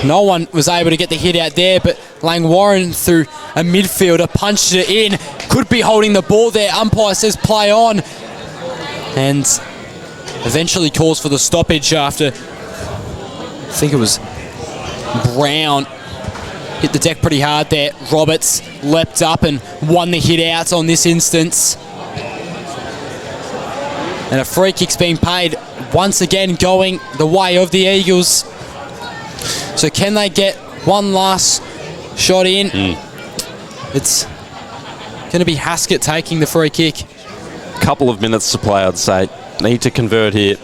No one was able to get the hit out there, but Langwarrin through a midfielder punched it in. Could be holding the ball there. Umpire says play on. And eventually calls for the stoppage after, I think it was Brown, hit the deck pretty hard there. Roberts leapt up and won the hit out on this instance. And a free kick's being paid, once again going the way of the Eagles. So can they get one last shot in? It's going to be Haskett taking the free kick. Couple of minutes to play, I'd say. Need to convert here.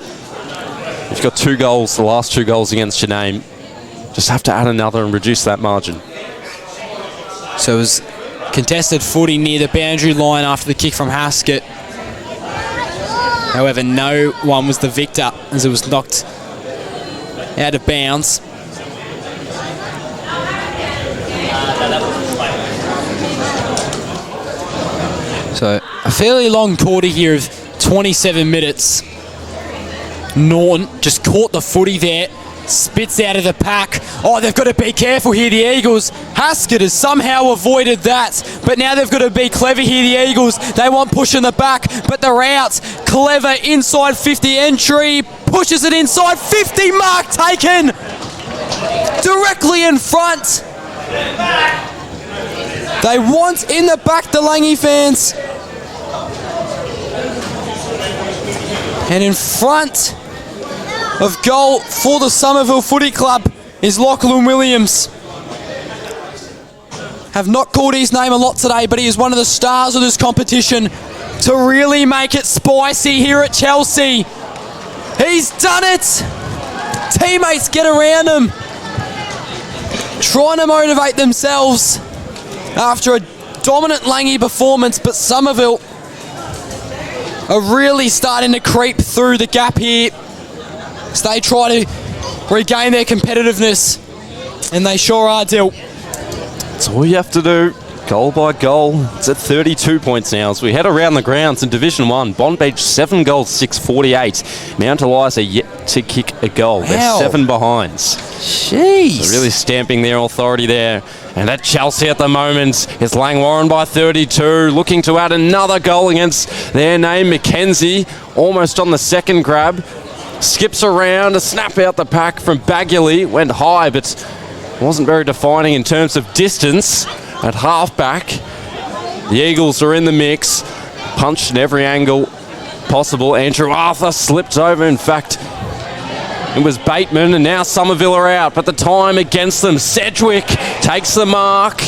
You've got 2 goals, the last 2 goals against your name. Just have to add another and reduce that margin. So it was contested footy near the boundary line after the kick from Haskett. However, no one was the victor as it was knocked out of bounds. So a fairly long quarter here of 27 minutes. Norton just caught the footy there. Spits out of the pack. Oh, they've got to be careful here, the Eagles. Haskett has somehow avoided that, but now they've got to be clever here, the Eagles. They want push in the back, but they're out. Clever inside 50 entry. Pushes it inside 50. Mark taken. Directly in front. They want in the back, the Langy fans. And in front of goal for the Somerville Footy Club is Lachlan Williams. Have not called his name a lot today, but he is one of the stars of this competition to really make it spicy here at Chelsea. He's done it. Teammates get around him, trying to motivate themselves after a dominant Langy performance, but Somerville are really starting to creep through the gap here. So they try to regain their competitiveness, and they sure are, Dill. That's all you have to do, goal by goal. It's at 32 points now as we head around the grounds in Division 1. Bond Beach 7 goals, 6-48. Mount Eliza yet to kick a goal. Wow. They're 7 behind. Jeez. So really stamping their authority there. And at Chelsea at the moment is Langwarrin by 32, looking to add another goal against their name. Mackenzie almost on the second grab. Skips around, a snap out the pack from Bagley. Went high, but wasn't very defining in terms of distance at halfback. The Eagles are in the mix. Punched in every angle possible. Andrew Arthur slipped over. In fact, it was Bateman, and now Somerville are out, but the time against them. Sedgwick takes the mark,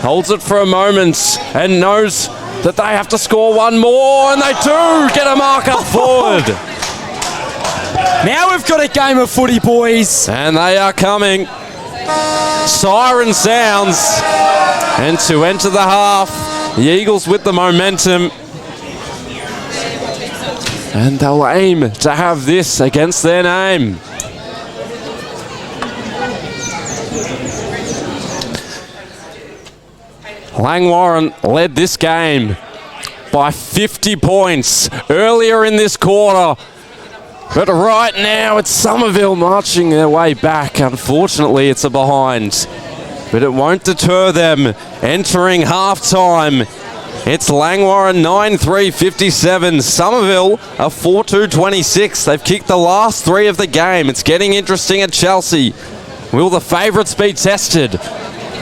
holds it for a moment, and knows that they have to score one more, and they do get a mark up forward. Now we've got a game of footy, boys. And they are coming. Siren sounds. And to enter the half, the Eagles with the momentum. And they'll aim to have this against their name. Langwarrin led this game by 50 points earlier in this quarter. But right now, it's Somerville marching their way back. Unfortunately, it's a behind. But it won't deter them entering halftime. It's Langwarrin 9-3-57. Somerville a 4-2-26. They've kicked the last 3 of the game. It's getting interesting at Chelsea. Will the favourites be tested?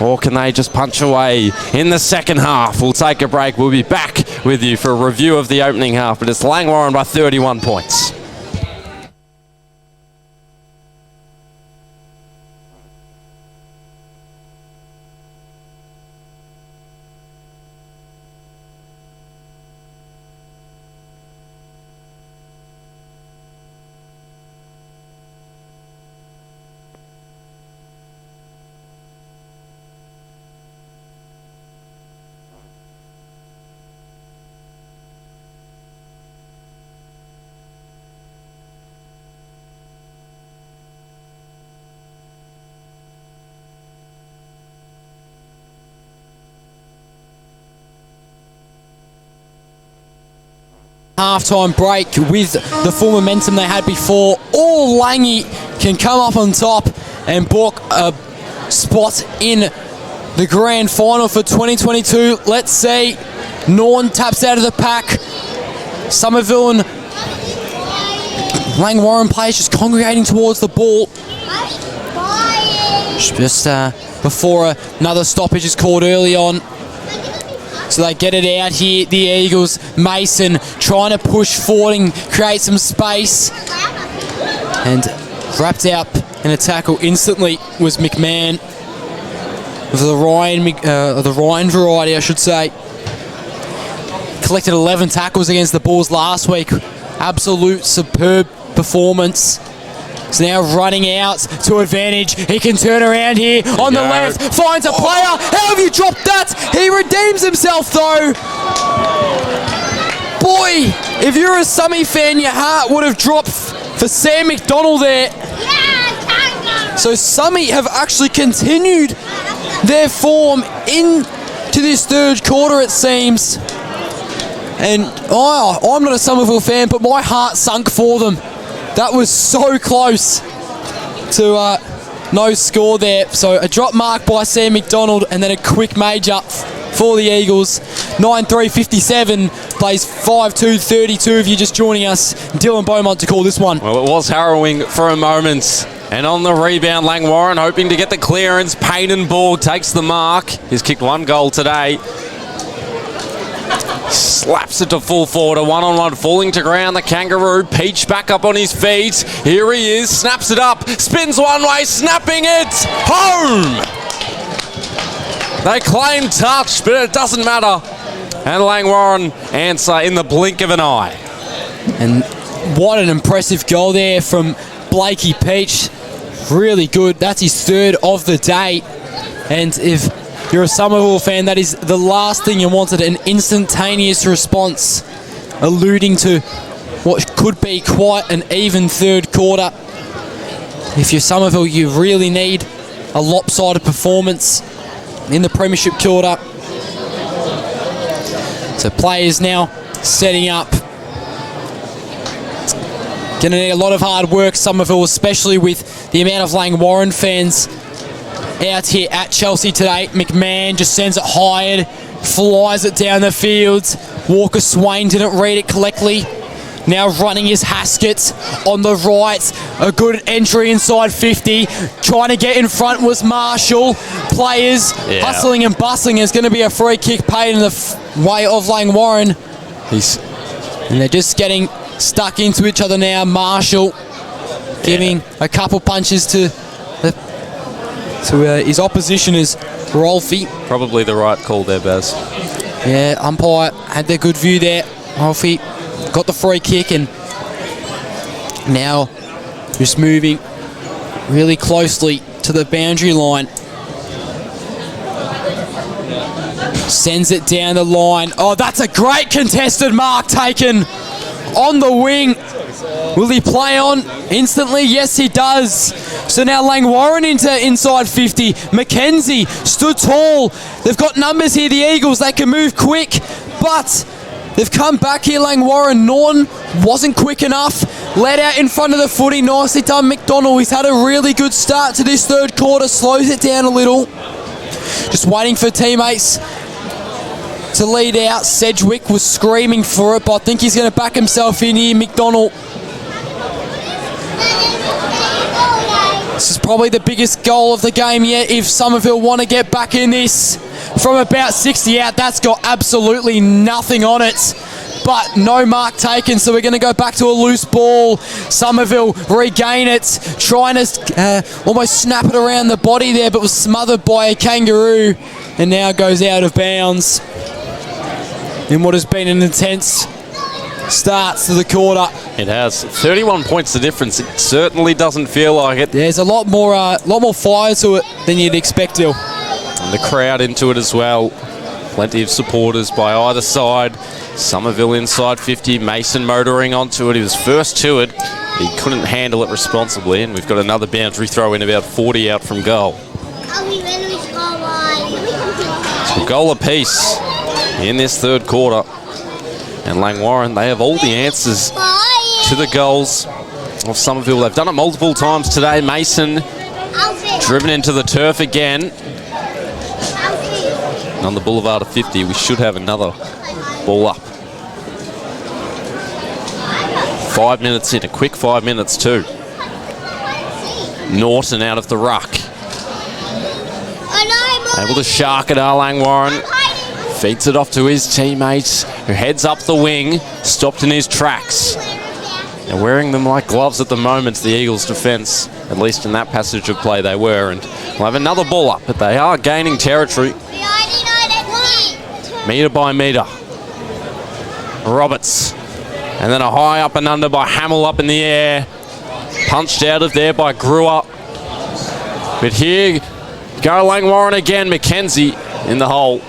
Or can they just punch away in the second half? We'll take a break. We'll be back with you for a review of the opening half. But it's Langwarrin by 31 points. halftime break with the full momentum they had before, or Langy can come up on top and book a spot in the grand final for 2022. Let's see. Norn taps out of the pack. Somerville and Langwarrin players just congregating towards the ball. Just before another stoppage is called early on. So they get it out here, the Eagles. Mason trying to push forward and create some space. And wrapped out in a tackle instantly was McMahon of the Ryan variety, I should say. Collected 11 tackles against the Bulls last week. Absolute superb performance. So now running out to advantage. He can turn around here on the left. Finds a player. How have you dropped that? He redeems himself though. Boy, if you're a Summy fan, your heart would have dropped for Sam McDonald there. So Summy have actually continued their form into this third quarter, it seems. And I'm not a Somerville fan, but my heart sunk for them. That was so close to no score there. So a drop mark by Sam McDonald and then a quick major for the Eagles. 9-3-57 plays 5-2-32 if you're just joining us. Dylan Beaumont to call this one. Well, it was harrowing for a moment. And on the rebound, Langwarrin hoping to get the clearance. Payne Borg takes the mark. He's kicked one goal today. Slaps it to full forward, a one-on-one falling to ground, the Kangaroo. Peach back up on his feet. Here he is, snaps it up, spins one way, snapping it home! They claim touch, but it doesn't matter. And Langwarrin answer in the blink of an eye. And what an impressive goal there from Blakey Peach. Really good. That's his third of the day. And if you're a Somerville fan, that is the last thing you wanted, an instantaneous response, alluding to what could be quite an even third quarter. If you're Somerville, you really need a lopsided performance in the premiership quarter. So players now setting up. Going to need a lot of hard work, Somerville, especially with the amount of Langwarrin fans out here at Chelsea today. McMahon just sends it high, flies it down the field. Walker Swain didn't read it correctly. Now running is Haskett on the right. A good entry inside 50. Trying to get in front was Marshall. Players hustling and bustling. There's going to be a free kick paid in the way of Langwarrin. And they're just getting stuck into each other now. Marshall giving a couple punches to his opposition is Rolfie. Probably the right call there, Baz. Yeah, umpire had their good view there. Rolfie got the free kick and now just moving really closely to the boundary line. Sends it down the line. Oh, that's a great contested mark taken on the wing. Will he play on instantly? Yes, he does. So now Langwarrin into inside 50. Mackenzie stood tall. They've got numbers here, the Eagles. They can move quick, but they've come back here, Langwarrin. Norton wasn't quick enough. Let out in front of the footy. Nicely done, McDonald. He's had a really good start to this third quarter. Slows it down a little. Just waiting for teammates to lead out. Sedgwick was screaming for it, but I think he's going to back himself in here, McDonald. This is probably the biggest goal of the game yet if Somerville want to get back in this. From about 60 out, that's got absolutely nothing on it. But no mark taken, so we're going to go back to a loose ball. Somerville regain it, trying to almost snap it around the body there, but was smothered by a Kangaroo, and now goes out of bounds in what has been an intense start to the quarter. It has 31 points the difference. It certainly doesn't feel like it. There's a lot more fire to it than you'd expect, Dill. And the crowd into it as well. Plenty of supporters by either side. Somerville inside 50. Mason motoring onto it. He was first to it. He couldn't handle it responsibly, and we've got another boundary throw in about 40 out from goal. So goal apiece in this third quarter. And Langwarrin, they have all the answers to the goals of Somerville. They've done it multiple times today. Mason driven into the turf again. And on the boulevard of 50, we should have another ball up. 5 minutes in, a quick 5 minutes too. Norton out of the ruck. Able to shark it, Langwarrin. Feeds it off to his teammates, who heads up the wing, stopped in his tracks. They're wearing them like gloves at the moment, the Eagles' defence. At least in that passage of play they were. And we'll have another ball up, but they are gaining territory. Metre by metre. Roberts. And then a high up and under by Hamill up in the air. Punched out of there by Brewer. But here go Langwarrin again. McKenzie in the hole.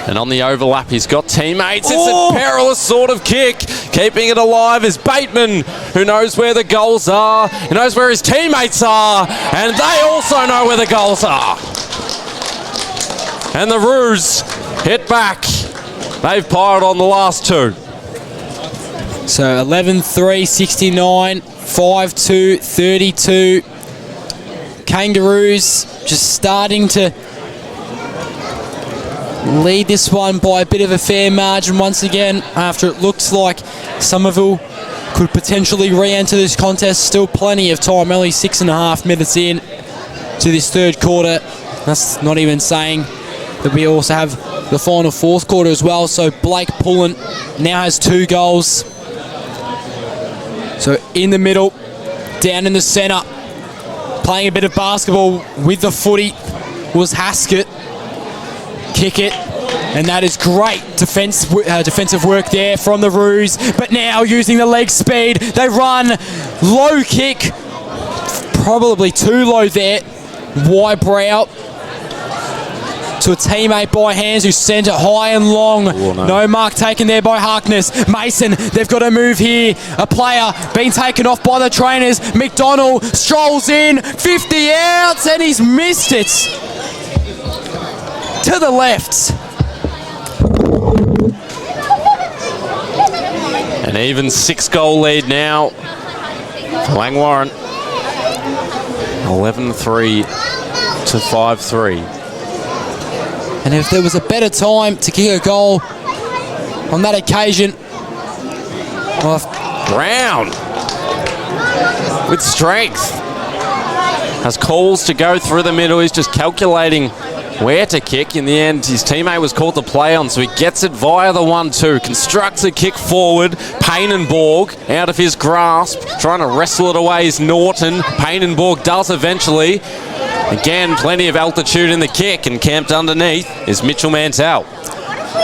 And on the overlap, he's got teammates. It's a perilous sort of kick. Keeping it alive is Bateman, who knows where the goals are. He knows where his teammates are. And they also know where the goals are. And the Roos hit back. They've piled on the last two. So 11-3, 69, 5-2, 32. Kangaroos just starting to lead this one by a bit of a fair margin once again, after it looks like Somerville could potentially re-enter this contest. Still plenty of time, only 6.5 minutes in to this third quarter. That's not even saying that we also have the final fourth quarter as well. So Blake Pullen now has 2 goals. So in the middle, down in the centre, playing a bit of basketball with the footy was Haskett. Kick it, and that is great defensive work there from the Roos. But now using the leg speed, they run, low kick, probably too low there. Wybrow to a teammate by Hands, who sent it high and long. No mark taken there by Harkness. Mason, they've got to move here. A player being taken off by the trainers. McDonald strolls in, 50 outs, and he's missed it. To the left. An even 6-goal lead now. Langwarrin. 11-3 to 5-3. And if there was a better time to kick a goal on that occasion, Brown with strength has calls to go through the middle. He's just calculating where to kick. In the end, his teammate was called to play on, so he gets it via the 1-2. Constructs a kick forward. Payne and Borg out of his grasp. Trying to wrestle it away is Norton. Payne and Borg does eventually. Again, plenty of altitude in the kick, and camped underneath is Mitchell Mantell.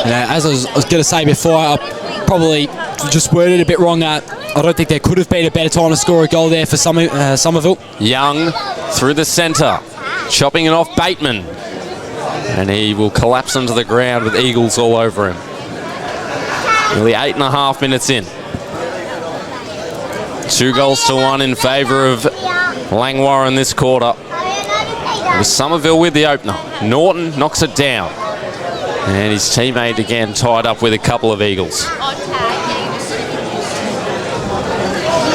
As I was going to say before, I probably just worded it a bit wrong. I don't think there could have been a better time to score a goal there for Somerville. Young through the centre. Chopping it off Bateman. And he will collapse onto the ground with Eagles all over him. Nearly 8.5 minutes in. 2-1 in favour of Langwarrin this quarter. It was Somerville with the opener. Norton knocks it down. And his teammate again tied up with a couple of Eagles.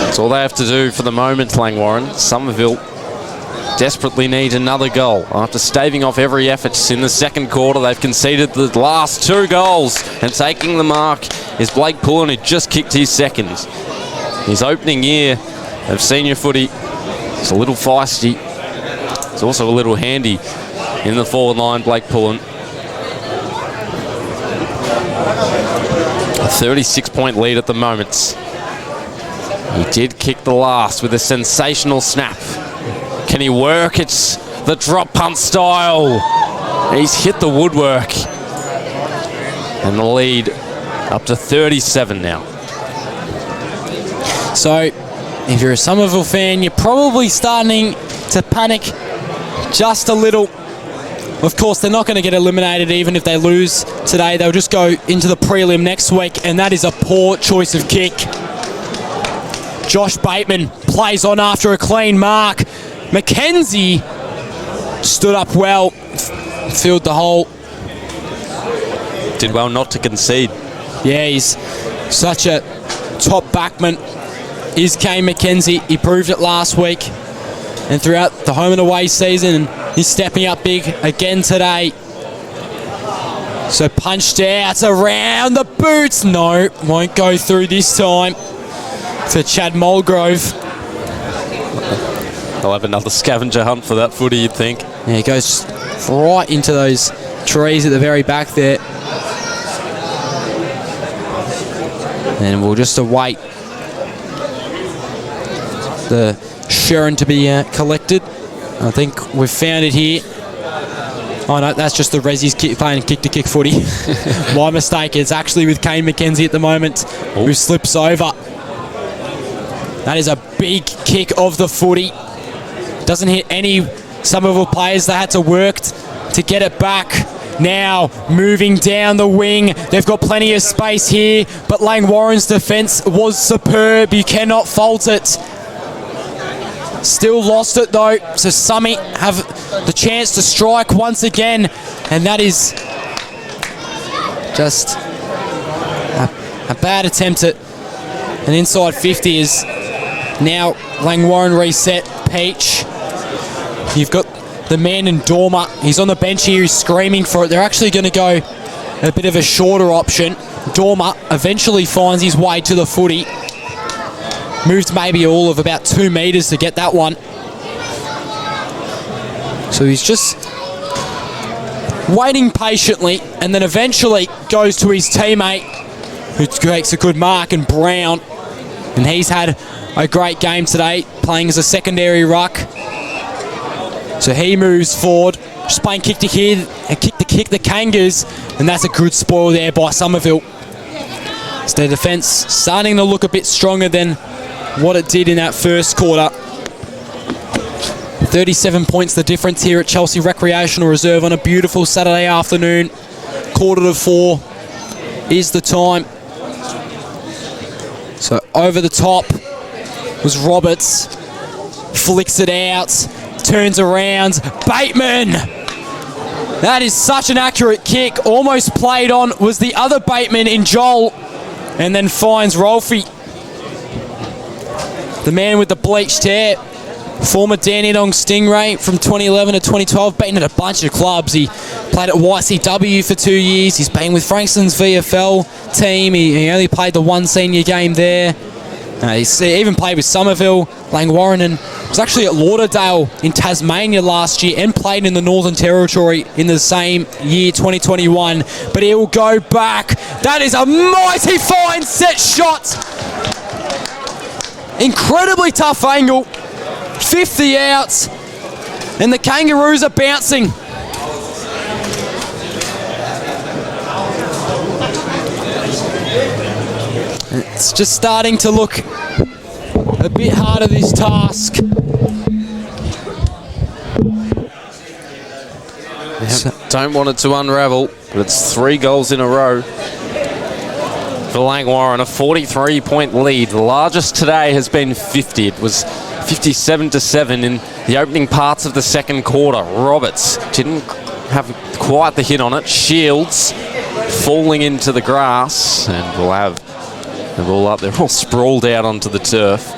That's all they have to do for the moment, Langwarrin. Somerville desperately need another goal. After staving off every effort in the second quarter, they've conceded the last 2 goals. And taking the mark is Blake Pullen, who just kicked his second. His opening year of senior footy is a little feisty. It's also a little handy in the forward line, Blake Pullen. A 36-point lead at the moment. He did kick the last with a sensational snap. Can he work? It's the drop punt style. He's hit the woodwork. And the lead up to 37 now. So, if you're a Somerville fan, you're probably starting to panic just a little. Of course, they're not going to get eliminated even if they lose today. They'll just go into the prelim next week, and that is a poor choice of kick. Josh Bateman plays on after a clean mark. McKenzie stood up well, filled the hole. Did well not to concede. Yeah, he's such a top backman. Is Kane McKenzie. He proved it last week and throughout the home and away season. And he's stepping up big again today. So punched out around the boots. No, won't go through this time to Chad Mulgrove. They'll have another scavenger hunt for that footy, you'd think. Yeah, he goes right into those trees at the very back there. And we'll just await the Sharon to be collected. I think we've found it here. Oh no, that's just the Rezzies playing kick-to-kick footy. My mistake. It's actually with Kane McKenzie at the moment, who slips over. That is a big kick of the footy. Doesn't hit any Somerville players. They had to work to get it back. Now moving down the wing. They've got plenty of space here, but Langwarren's defence was superb. You cannot fault it. Still lost it though, so Summy have the chance to strike once again, and that is just a bad attempt at an inside 50 is now Langwarren reset. Peach, you've got the man in Dormer. He's on the bench here, he's screaming for it. They're actually going to go a bit of a shorter option. Dormer eventually finds his way to the footy. Moved maybe all of about 2 metres to get that one. So he's just waiting patiently and then eventually goes to his teammate who takes a good mark, and Brown. And he's had a great game today, playing as a secondary ruck. So he moves forward, just playing kick to here and kick the Kangas, and that's a good spoil there by Somerville. So their defence starting to look a bit stronger than what it did in that first quarter. 37 points the difference here at Chelsea Recreational Reserve on a beautiful Saturday afternoon. 3:45 is the time. So over the top was Roberts. Flicks it out. Turns around. Bateman! That is such an accurate kick. Almost played on was the other Bateman in Joel. And then finds Rolfie. The man with the bleached hair, former Dandenong Stingray from 2011 to 2012, been at a bunch of clubs. He played at YCW for 2 years. He's been with Frankston's VFL team. He only played the one senior game there. He's even played with Somerville, Langwarren, and was actually at Lauderdale in Tasmania last year and played in the Northern Territory in the same year, 2021. But he will go back. That is a mighty fine set shot. Incredibly tough angle. 50 out. And the Kangaroos are bouncing. It's just starting to look a bit harder, this task. Don't want it to unravel, but it's 3 goals in a row for Langwarren, a 43-point lead. The largest today has been 50. It was 57-7 in the opening parts of the second quarter. Roberts didn't have quite the hit on it. Shields falling into the grass, and we'll have the ball up. They're all sprawled out onto the turf.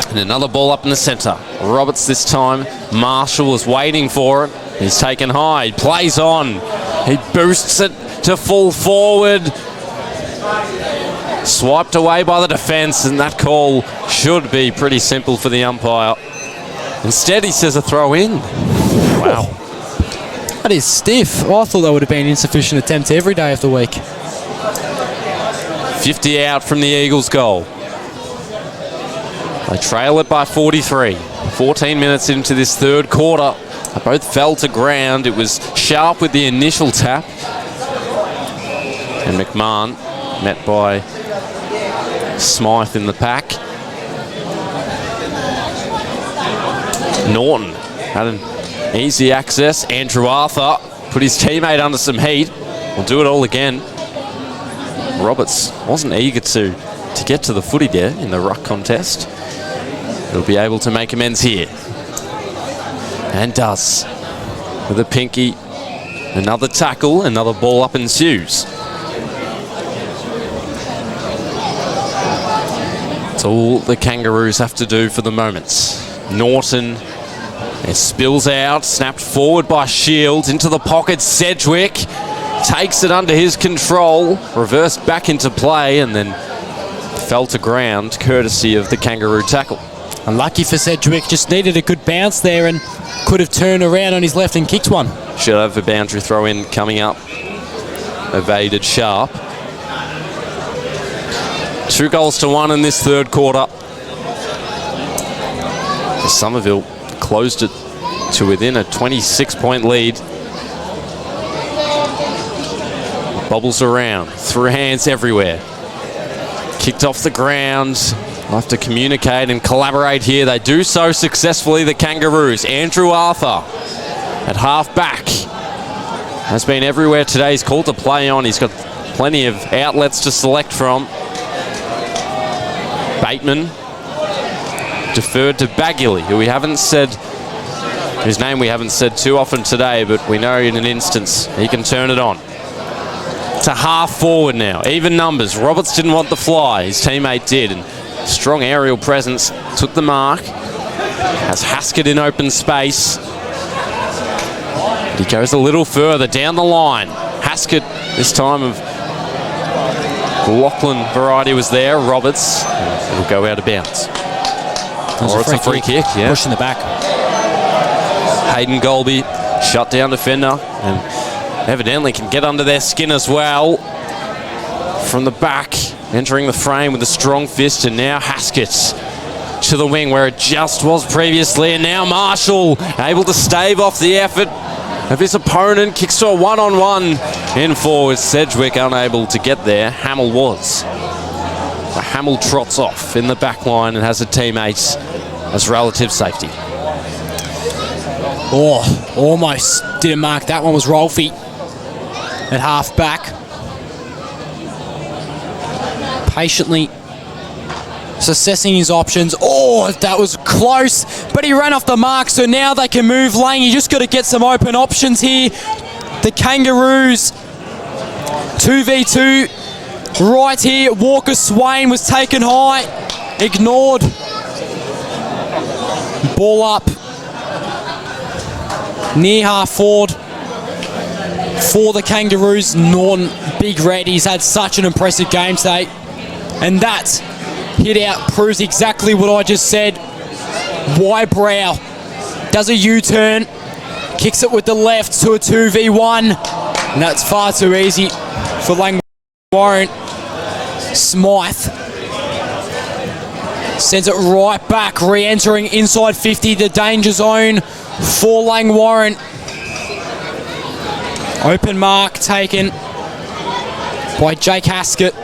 And another ball up in the centre. Roberts this time. Marshall was waiting for it. He's taken high. He plays on. He boosts it to full forward. Swiped away by the defence, and that call should be pretty simple for the umpire. Instead, he says a throw in. Wow. That is stiff. I thought that would have been an insufficient attempt every day of the week. 50 out from the Eagles' goal. They trail it by 43. 14 minutes into this third quarter. They both fell to ground. It was Sharp with the initial tap. And McMahon met by Smythe in the pack. Norton had an easy access. Andrew Arthur put his teammate under some heat. We'll do it all again. Roberts wasn't eager to get to the footy there in the ruck contest. He'll be able to make amends here. And does. With a pinky Another tackle, another ball up ensues. That's all the Kangaroos have to do for the moment. Norton, it spills out, snapped forward by Shields, into the pocket, Sedgwick takes it under his control, reversed back into play and then fell to ground courtesy of the Kangaroo tackle. Unlucky for Sedgwick, just needed a good bounce there and could have turned around on his left and kicked one. Should have a boundary throw in coming up. Evaded sharp. 2-1 in this third quarter. Somerville closed it to within a 26-point lead. Bobbles around, through hands everywhere. Kicked off the ground. They'll have to communicate and collaborate here. They do so successfully, the Kangaroos. Andrew Arthur at half back has been everywhere today. He's called to play on. He's got plenty of outlets to select from. Bateman deferred to Baggiley, who we haven't said, whose name we haven't said too often today, but we know in an instance he can turn it on. To half forward now, even numbers. Roberts didn't want the fly, his teammate did, and strong aerial presence took the mark. Has Haskett in open space. He goes a little further down the line. Haskett, this time of Lachlan variety, was there. Roberts, it'll go out of bounds. Or it's a free kick, yeah. Push in the back. Hayden Golby, shut down defender, and evidently can get under their skin as well. From the back, entering the frame with a strong fist, and now Haskett to the wing where it just was previously, and now Marshall able to stave off the effort of his opponent. Kicks to a one-on-one in forward. Sedgwick unable to get there. Hamill was. But Hamill trots off in the back line and has a teammate as relative safety. Oh, almost didn't mark that one. Was Rolfie at half back. Patiently assessing his options. Oh, that was close, but he ran off the mark, so now they can move Lang. You just got to get some open options here. The Kangaroos 2v2 right here. Walker Swain was taken high, ignored. Ball up near half forward for the Kangaroos. Norton, Big Red, he's had such an impressive game today, and that hit out proves exactly what I just said. Wybrow does a U-turn, kicks it with the left to a 2v1, and that's far too easy for Langwarren. Smythe sends it right back, re-entering inside 50, the danger zone for Langwarren. Open mark taken by Jake Haskett.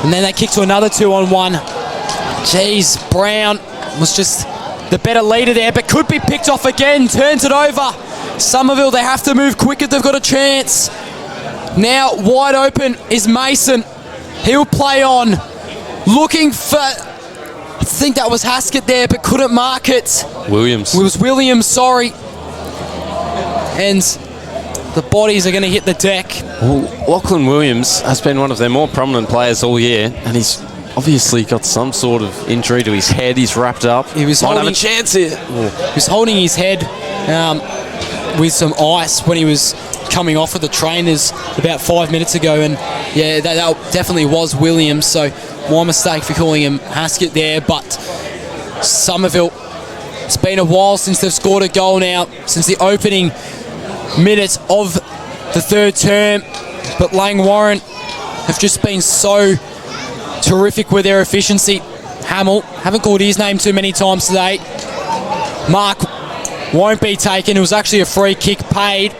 And then they kick to another 2-on-1. Jeez, Brown was just the better leader there, but could be picked off again. Turns it over. Somerville, they have to move quick if they've got a chance. Now wide open is Mason. He'll play on. Looking for, I think that was Haskett there, but couldn't mark it. Williams. It was Williams, sorry. And the bodies are going to hit the deck. Well, Lachlan Williams has been one of their more prominent players all year, and he's obviously got some sort of injury to his head. He's wrapped up. He was might have holding, a chance here. He was holding his head with some ice when he was coming off of the trainers about 5 minutes ago, and yeah, that definitely was Williams. So my mistake for calling him Haskett there, but Somerville, it's been a while since they've scored a goal now, since the opening minutes of the third term, but Langwarren have just been so terrific with their efficiency. Hamill, haven't called his name too many times today. Mark won't be taken. It was actually a free kick paid.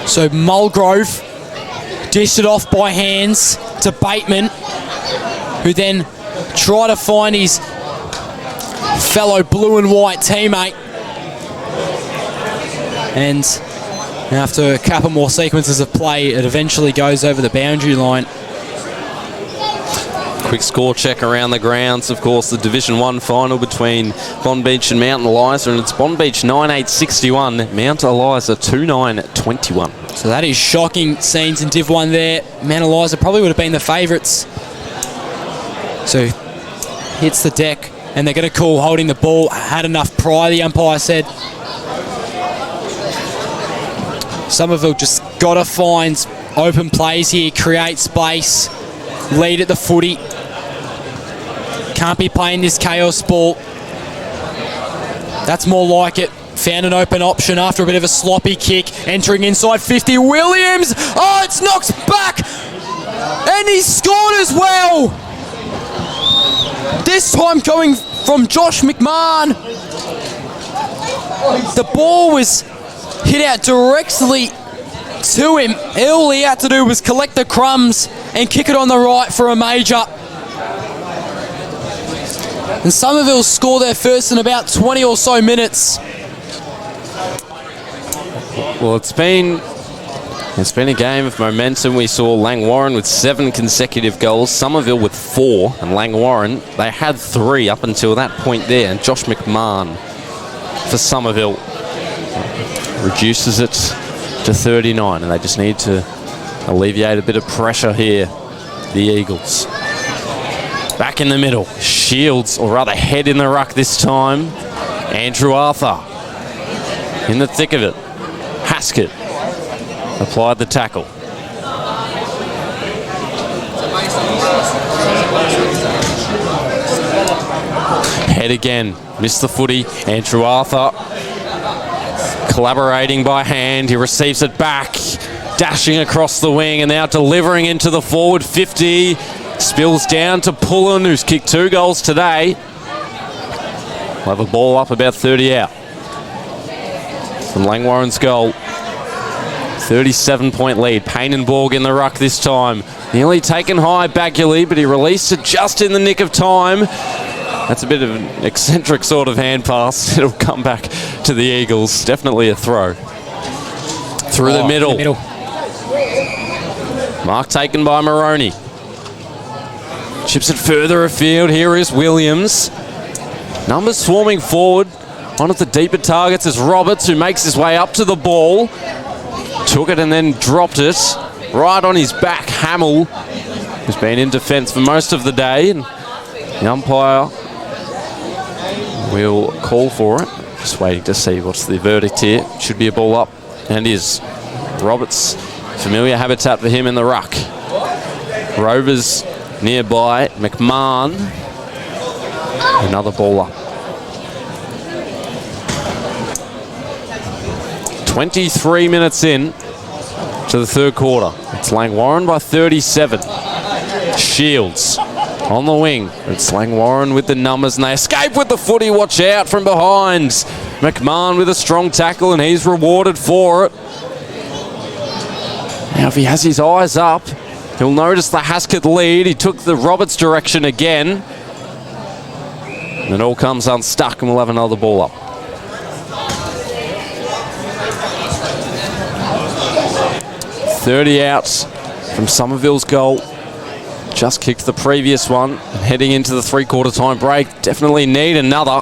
So Mulgrove dished it off by hands to Bateman, who then tried to find his fellow blue and white teammate. And after a couple more sequences of play, it eventually goes over the boundary line. Quick score check around the grounds. Of course, the Division 1 final between Bond Beach and Mount Eliza, and it's Bond Beach 9-8-61, Mount Eliza 2-9-21. So that is shocking scenes in Div 1 there. Mount Eliza probably would have been the favourites. So hits the deck, and they're going to call holding the ball. Had enough prior, the umpire said. Somerville just got to find open plays here, create space, lead at the footy. Can't be playing this chaos ball. That's more like it. Found an open option after a bit of a sloppy kick. Entering inside 50. Williams! Oh, it's knocked back! And he scored as well! This time going from Josh McMahon. The ball was hit out directly to him. All he had to do was collect the crumbs and kick it on the right for a major. And Somerville score their first in about 20 or so minutes. Well, it's been a game of momentum. We saw Langwarrin with 7 consecutive goals, Somerville with 4, and Langwarrin, they had 3 up until that point there. And Josh McMahon for Somerville reduces it to 39, and they just need to alleviate a bit of pressure here, the Eagles. Back in the middle, Shields, or rather head in the ruck this time. Andrew Arthur in the thick of it. Haskett applied the tackle. Head again, missed the footy. Andrew Arthur collaborating by hand. He receives it back, dashing across the wing and now delivering into the forward 50. Spills down to Pullen, who's kicked 2 goals today. We'll have a ball up about 30 out from Langwarrin's goal. 37-point lead. Painenborg in the ruck this time. Nearly taken high, Baguley, but he released it just in the nick of time. That's a bit of an eccentric sort of hand pass. It'll come back to the Eagles. Definitely a throw. Through the middle. Mark taken by Maroney. Chips it further afield. Here is Williams. Numbers swarming forward. One of the deeper targets is Roberts, who makes his way up to the ball. Took it and then dropped it. Right on his back, Hamill, who's been in defence for most of the day. And the umpire will call for it. Just waiting to see what's the verdict here. Should be a ball up, and is. Roberts, familiar habitat for him in the ruck. Rovers nearby. McMahon. Another ball up. 23 minutes in to the third quarter. It's Langwarrin by 37. Shields on the wing. It's Langwarrin with the numbers, and they escape with the footy. Watch out from behind. McMahon with a strong tackle, and he's rewarded for it. Now, if he has his eyes up, he'll notice the Haskett lead. He took the Roberts direction again. And it all comes unstuck, and we'll have another ball up. .30 out from Somerville's goal. Just kicked the previous one. Heading into the three-quarter time break. Definitely need another.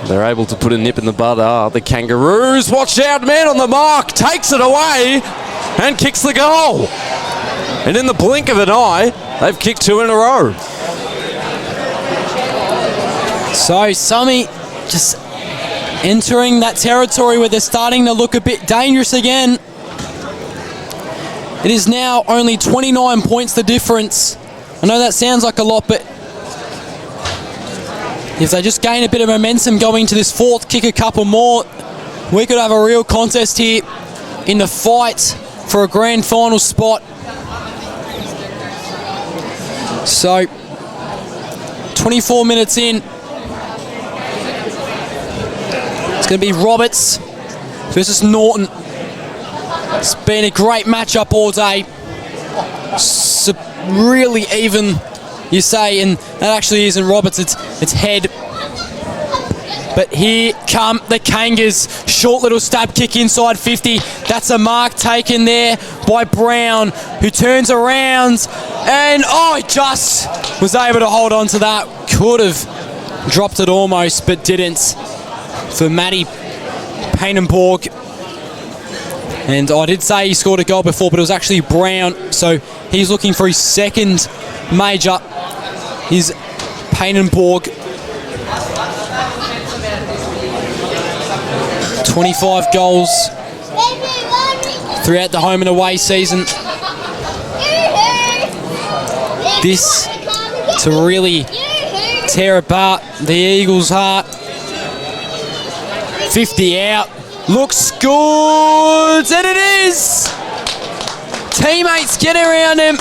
They're able to put a nip in the bud. The Kangaroos. Watch out, man on the mark. Takes it away and kicks the goal. And in the blink of an eye, they've kicked 2 in a row. So Summy just entering that territory where they're starting to look a bit dangerous again. It is now only 29 points the difference. I know that sounds like a lot, but if they just gain a bit of momentum going to this fourth, kick a couple more, we could have a real contest here in the fight for a grand final spot. So, 24 minutes in. It's going to be Roberts versus Norton. It's been a great matchup all day. Really even, you say, and that actually isn't Roberts, it's Head. But here come the Kangas. short little stab kick inside 50. That's a mark taken there by Brown, who turns around and just was able to hold on to that. Could have dropped it almost, but didn't, for Matty Painenborg. And I did say he scored a goal before, but it was actually Brown, so he's looking for his second major. Is Painenborg. 25 goals throughout the home and away season. This to really tear apart the Eagles' heart. 50 out. Looks good, and it is! Teammates get around him.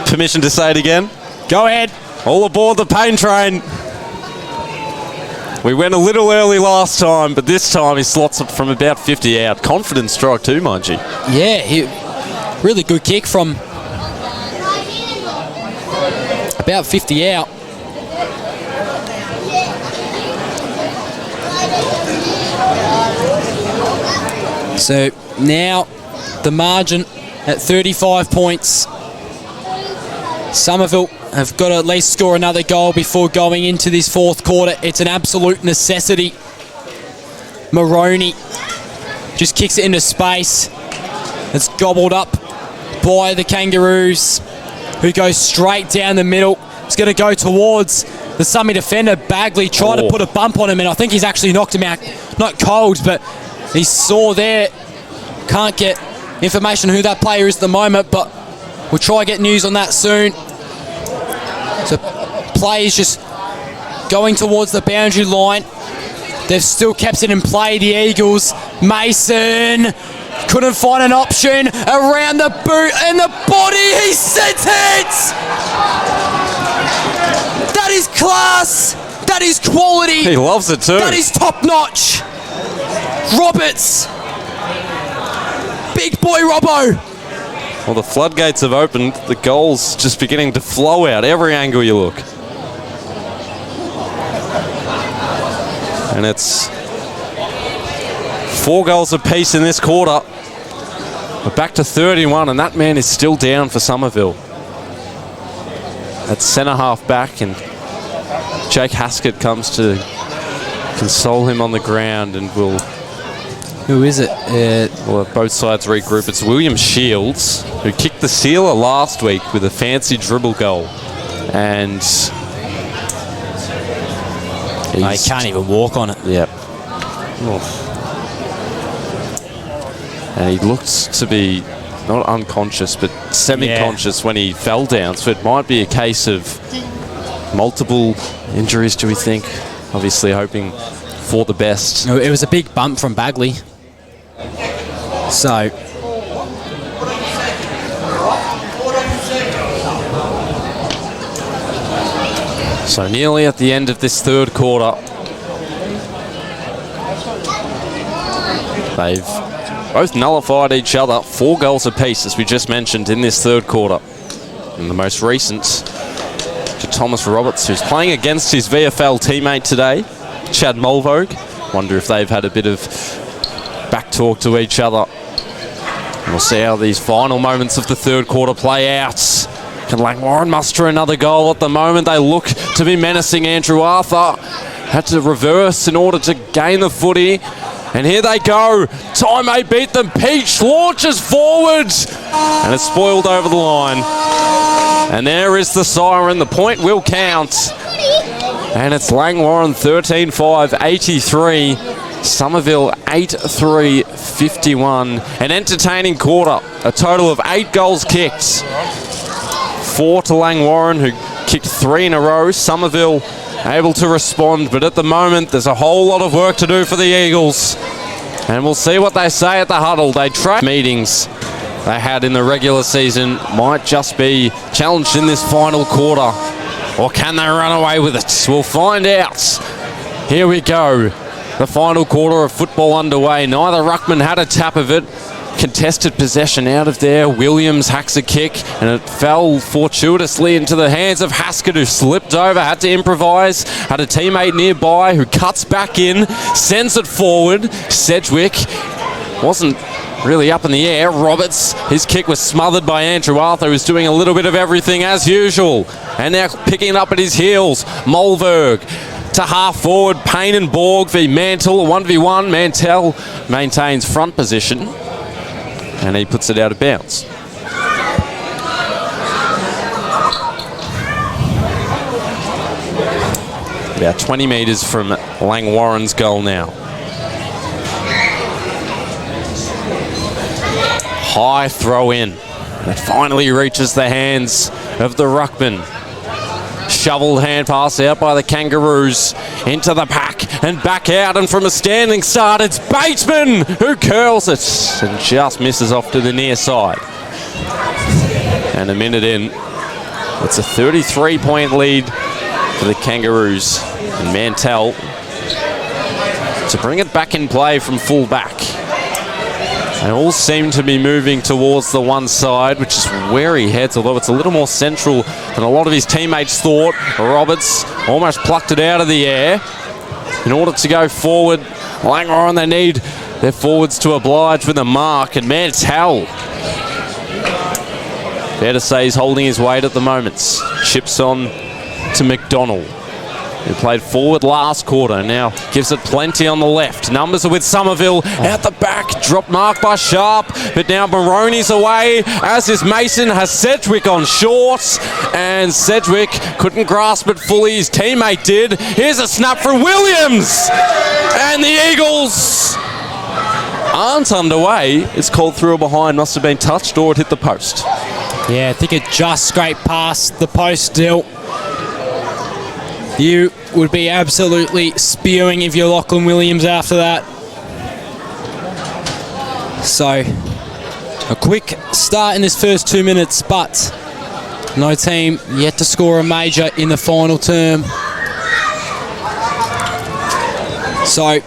Permission to say it again? Go ahead. All aboard the pain train. We went a little early last time, but this time he slots it from about 50 out. Confident strike too, mind you. Yeah, really good kick from about 50 out. So now the margin at 35 points. Somerville have got to at least score another goal before going into this fourth quarter. It's an absolute necessity. Maroney just kicks it into space. It's gobbled up by the Kangaroos, who go straight down the middle. It's going to go towards the Summit defender. Bagley tried to put a bump on him, and I think he's actually knocked him out. Not cold, but he's sore there. Can't get information who that player is at the moment, but we'll try to get news on that soon. So players just going towards the boundary line. They've still kept it in play, the Eagles. Mason couldn't find an option around the boot and the body. He sent it! That is class. That is quality. He loves it too. That is top notch. Roberts. Big boy Robbo. Well, the floodgates have opened. The goals just beginning to flow out every angle you look. And it's 4 goals apiece in this quarter. We're back to 31, and that man is still down for Somerville. At centre half back, and Jake Haskett comes to console him on the ground and will... Who is it? Well, both sides regroup. It's William Shields, who kicked the sealer last week with a fancy dribble goal. And he can't even walk on it. Yep. And he looks to be not unconscious, but semi-conscious when he fell down. So it might be a case of multiple injuries, do we think? Obviously hoping for the best. It was a big bump from Bagley. So nearly at the end of this third quarter, they've both nullified each other. 4 goals apiece, as we just mentioned, in this third quarter. And the most recent to Thomas Roberts, who's playing against his VFL teammate today, Chad Mulvogue. Wonder if they've had a bit of back talk to each other. And we'll see how these final moments of the third quarter play out. Can Langwarrin muster another goal? At the moment, they look to be menacing. Andrew Arthur had to reverse in order to gain the footy. And here they go. Time may beat them. Peach launches forward. And it's spoiled over the line. And there is the siren. The point will count. And it's Langwarrin 13-5, 83. Somerville 8-3, 51. An entertaining quarter. A total of 8 goals kicked. 4 to Langwarrin, who kicked 3 in a row. Somerville able to respond, but at the moment there's a whole lot of work to do for the Eagles. And we'll see what they say at the huddle. They track meetings they had in the regular season might just be challenged in this final quarter. Or can they run away with it? We'll find out. Here we go. The final quarter of football underway. Neither ruckman had a tap of it. contested possession out of there. Williams hacks a kick, and it fell fortuitously into the hands of Haskett, who slipped over, had to improvise, had a teammate nearby who cuts back in, sends it forward. Sedgwick wasn't really up in the air. Roberts, his kick was smothered by Andrew Arthur, who's doing a little bit of everything as usual. And now picking it up at his heels, Mulberg to half forward. Payne and Borg v Mantle, 1v1. Mantell maintains front position, and he puts it out of bounds. About 20 metres from Langwarren's goal now. High throw in. It finally reaches the hands of the ruckman. Shoveled hand pass out by the Kangaroos into the pack and back out, and from a standing start it's Bateman who curls it and just misses off to the near side. And a minute in, it's a 33-point lead for the Kangaroos, and Mantell to bring it back in play from full back. They all seem to be moving towards the one side, which is where he heads, although it's a little more central than a lot of his teammates thought. Roberts almost plucked it out of the air. In order to go forward, Langwarren, they need their forwards to oblige with a mark, and Mantell, fair to say, he's holding his weight at the moment. Chips on to McDonald, who played forward last quarter, now gives it plenty on the left. Numbers are with Somerville out the back, drop mark by Sharp, but now Maroney's away, as is Mason, has Sedgwick on short, and Sedgwick couldn't grasp it fully, his teammate did. Here's a snap from Williams, and the Eagles aren't underway. It's called through or behind, must have been touched or it hit the post. Yeah, I think it just scraped past the post still. You would be absolutely spewing if you're Lachlan Williams after that. So, a quick start in this first 2 minutes, but no team yet to score a major in the final term. So,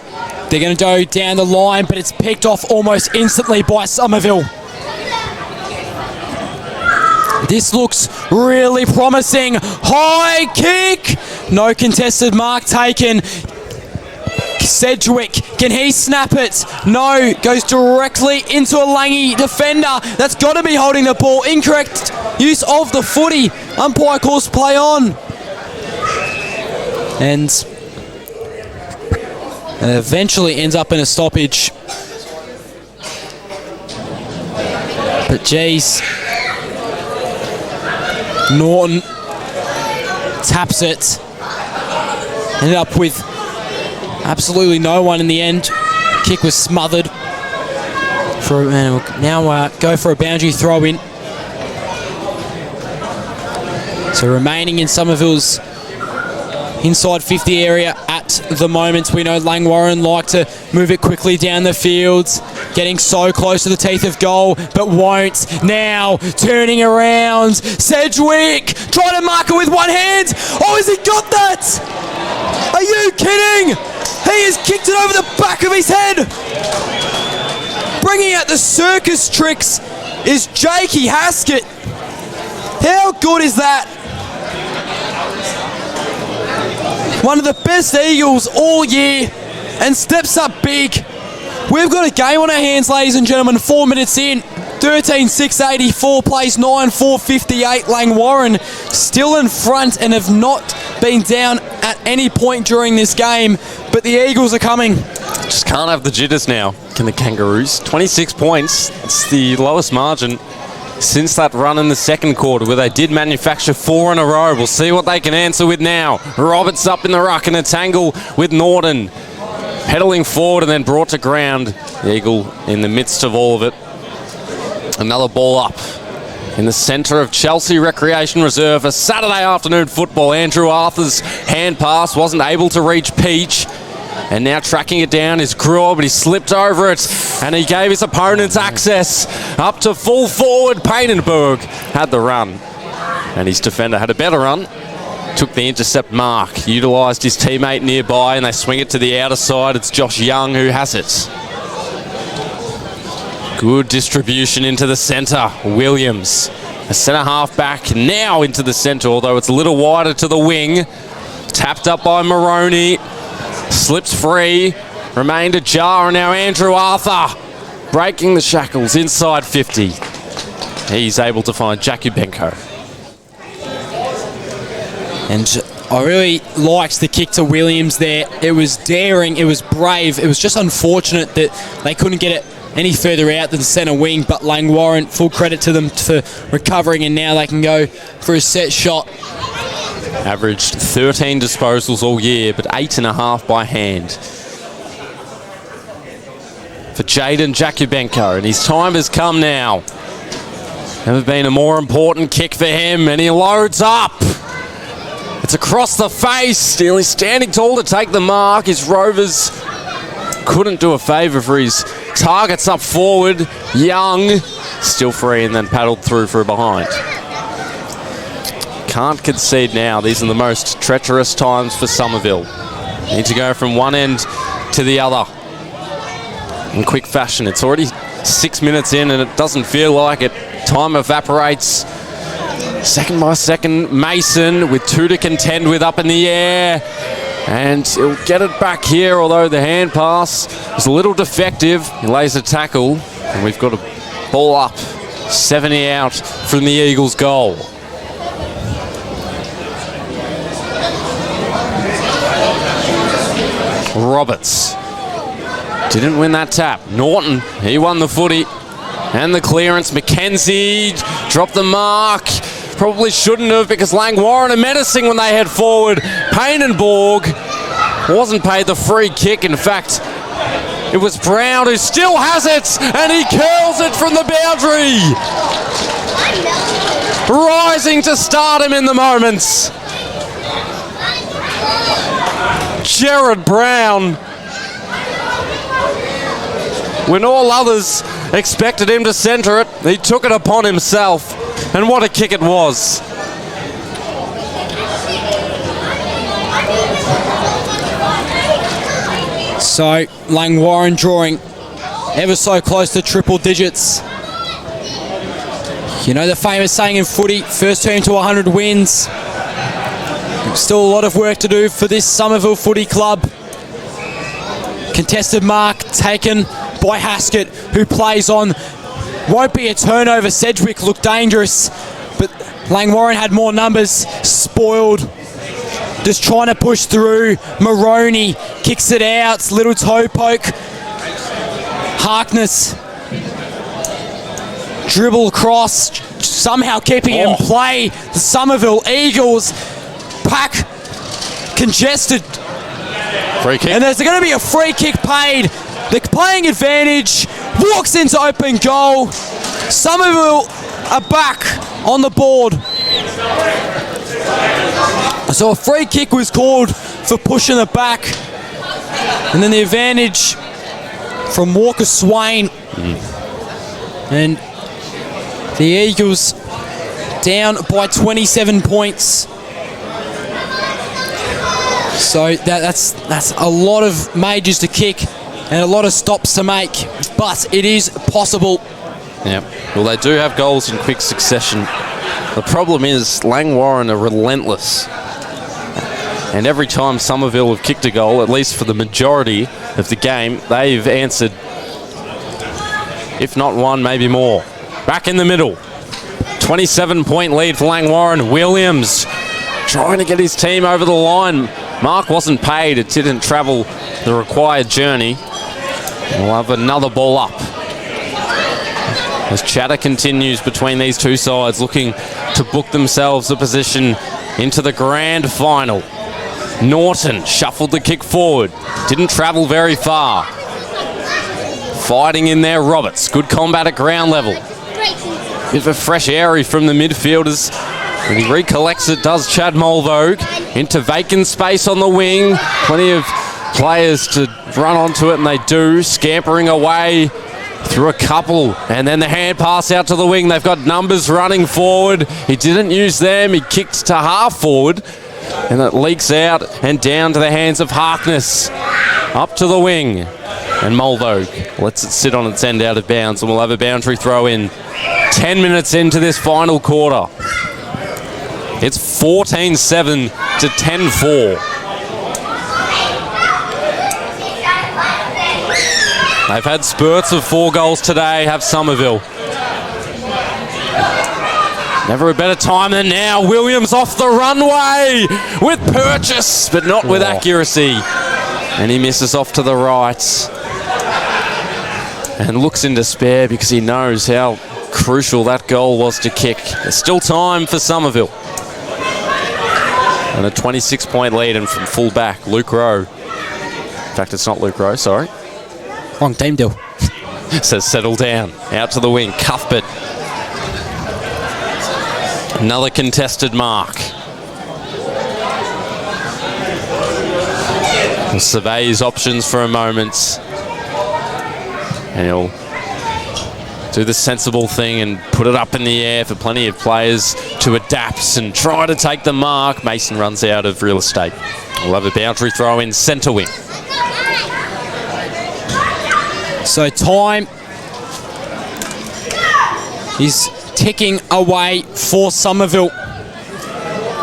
they're going to go down the line, but it's picked off almost instantly by Somerville. This looks really promising. High kick. No contested mark taken. Sedgwick, can he snap it? No, goes directly into a Langy defender. That's got to be holding the ball. Incorrect use of the footy. Umpire calls play on. And eventually ends up in a stoppage. But geez, Norton taps it. Ended up with absolutely no one in the end. Kick was smothered. And we'll now go for a boundary throw in. So remaining in Somerville's inside 50 area at the moment. We know Langwarren like to move it quickly down the field, getting so close to the teeth of goal, but won't. Now turning around, Sedgwick trying to mark it with one hand. Oh, has he got that? Are you kidding? He has kicked it over the back of his head. Bringing out the circus tricks is Jakey Haskett. How good is that? One of the best Eagles all year, and steps up big. We've got a game on our hands, ladies and gentlemen. 4 minutes in, 13-6-84 plays 9-4-58. Langwarren still in front and have not been down at any point during this game, but the Eagles are coming. Just can't have the jitters now, can the Kangaroos? 26 points, it's the lowest margin since that run in the second quarter, where they did manufacture 4 in a row. We'll see what they can answer with now. Roberts up in the ruck in a tangle with Norton, pedaling forward and then brought to ground. The Eagle in the midst of all of it. Another ball up in the centre of Chelsea Recreation Reserve. A Saturday afternoon football. Andrew Arthur's hand pass wasn't able to reach Peach. And now tracking it down is Gruer, but he slipped over it and he gave his opponents access up to full forward. Painenberg had the run, and his defender had a better run. Took the intercept mark, utilised his teammate nearby, and they swing it to the outer side. It's Josh Young who has it. Good distribution into the centre. Williams, a centre half back, now into the centre, although it's a little wider to the wing. Tapped up by Moroney. Slips free. Remained ajar, and now Andrew Arthur breaking the shackles inside 50. He's able to find Jakubenko. And I really liked the kick to Williams there. It was daring, it was brave. It was just unfortunate that they couldn't get it any further out than centre wing, but Langwarrin, full credit to them for recovering, and now they can go for a set shot. Averaged 13 disposals all year, but 8.5 by hand. For Jaden Jakubenko, and his time has come now. Never been a more important kick for him, and he loads up. It's across the face, nearly standing tall to take the mark. His Rovers couldn't do a favour for his targets up forward. Young, still free, and then paddled through for a behind. Can't concede now. These are the most treacherous times for Somerville. Need to go from one end to the other in quick fashion. It's already 6 minutes in, and it doesn't feel like it. Time evaporates. Second by second, Mason with 2 to contend with up in the air. And he'll get it back here, although the hand pass is a little defective. He lays a tackle, and we've got a ball up. 70 out from the Eagles' goal. Roberts didn't win that tap. Norton, he won the footy and the clearance. McKenzie dropped the mark. Probably shouldn't have, because Langwarrin are menacing when they head forward. Payne and Borg wasn't paid the free kick. In fact, it was Brown who still has it, and he curls it from the boundary. Rising to stardom in the moments. Jared Brown, when all others expected him to centre it, he took it upon himself, and what a kick it was. So Langwarrin drawing ever so close to triple digits. You know the famous saying in footy, first team to 100 wins. Still a lot of work to do for this Somerville Footy Club. Contested mark taken by Haskett, who plays on. Won't be a turnover. Sedgwick looked dangerous, but Langwarrin had more numbers. Spoiled. Just trying to push through. Moroney kicks it out. Little toe poke. Harkness. Dribble across. Somehow keeping it in play. The Somerville Eagles. Pack congested. Free kick. And there's going to be a free kick paid. The playing advantage walks into open goal. Somerville are back on the board. So a free kick was called for pushing it back. And then the advantage from Walker Swain. And the Eagles down by 27 points. So that's a lot of majors to kick and a lot of stops to make, but it is possible. Yeah, well, they do have goals in quick succession. The problem is Langwarrin are relentless, and every time Somerville have kicked a goal, at least for the majority of the game, they've answered, if not one, maybe more. Back in the middle, 27-point lead for Langwarrin. Williams trying to get his team over the line. Mark wasn't paid. It didn't travel the required journey. We'll have another ball up as chatter continues between these two sides, looking to book themselves a position into the grand final. Norton shuffled the kick forward. Didn't travel very far. Fighting in there, Roberts. Good combat at ground level. Bit of a fresh airy from the midfielders. When he recollects it, does Chad Mulvogue. Into vacant space on the wing. Plenty of players to run onto it, and they do. Scampering away through a couple. And then the hand pass out to the wing. They've got numbers running forward. He didn't use them. He kicked to half forward. And it leaks out and down to the hands of Harkness. Up to the wing. And Mulvo lets it sit on its end out of bounds, and we'll have a boundary throw in. 10 minutes into this final quarter. It's 14-7 to 10-4. They've had spurts of 4 goals today, have Somerville. Never a better time than now. Williams off the runway with purchase, but not with accuracy. And he misses off to the right. And looks in despair because he knows how crucial that goal was to kick. There's still time for Somerville. And a 26-point lead, and from full back, Luke Rowe. In fact, it's not Luke Rowe, sorry. Wrong team deal. Says settle down. Out to the wing, Cuthbert. Another contested mark. He'll survey his options for a moment. And he'll do the sensible thing and put it up in the air for plenty of players to adapt and try to take the mark. Mason runs out of real estate. We'll have a boundary throw in centre wing. So time is ticking away for Somerville.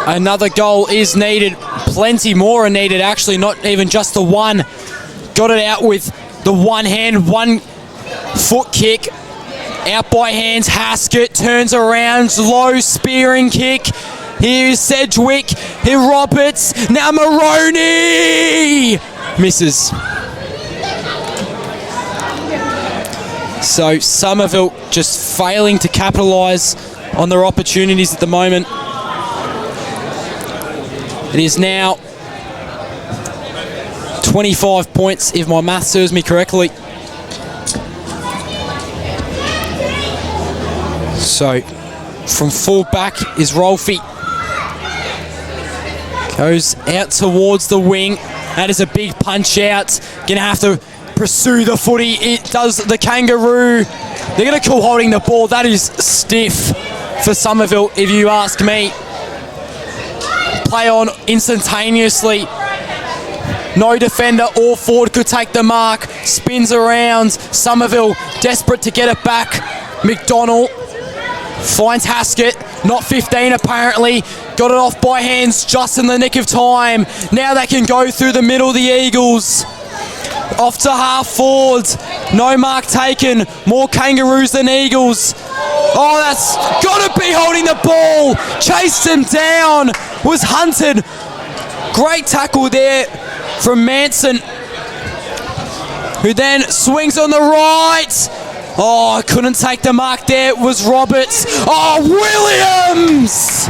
Another goal is needed. Plenty more are needed, actually, not even just the one. Got it out with the one hand, 1 foot kick. Out by hands, Haskett turns around, low spearing kick. Here's Sedgwick, here Roberts, now Maroney! Misses. So Somerville just failing to capitalise on their opportunities at the moment. It is now 25 points, if my math serves me correctly. So from full back is Rolfie. Goes out towards the wing. That is a big punch out. Gonna have to pursue the footy. It does the Kangaroo. They're going to call holding the ball. That is stiff for Somerville, if you ask me. Play on instantaneously. No defender or forward could take the mark. Spins around. Somerville desperate to get it back. McDonald finds Haskett. Not 15 apparently. Got it off by hands just in the nick of time. Now they can go through the middle of the Eagles. Off to half forward. No mark taken. More Kangaroos than Eagles. Oh, that's got to be holding the ball. Chased him down. Was hunted. Great tackle there from Manson, who then swings on the right. Oh, couldn't take the mark there. It was Roberts. Oh, Williams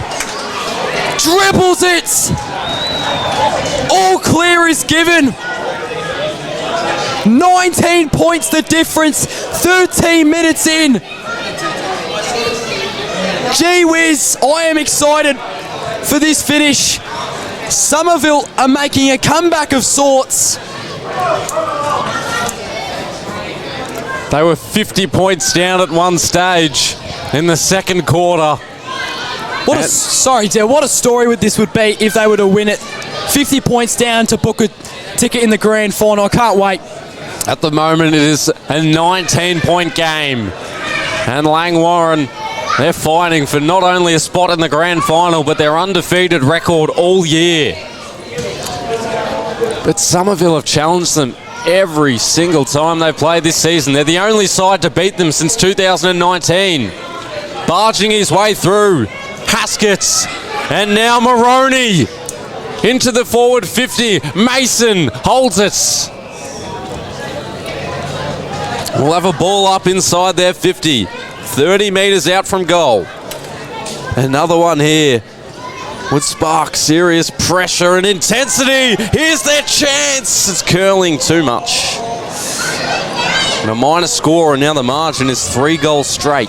dribbles it. All clear is given. 19 points the difference, 13 minutes in. Gee whiz, I am excited for this finish. Somerville are making a comeback of sorts. They were 50 points down at one stage in the second quarter. What a story this would be if they were to win it. 50 points down to book a ticket in the grand final. I can't wait. At the moment, it is a 19-point game. And Langwarrin, they're fighting for not only a spot in the grand final, but their undefeated record all year. But Somerville have challenged them every single time they've played this season. They're the only side to beat them since 2019. Barging his way through. Haskett. And now Maroney. Into the forward 50. Mason holds it. We'll have a ball up inside their 50. 30 metres out from goal. Another one here would spark serious pressure and intensity. Here's their chance. It's curling too much. And a minor score, and now the margin is 3 goals straight.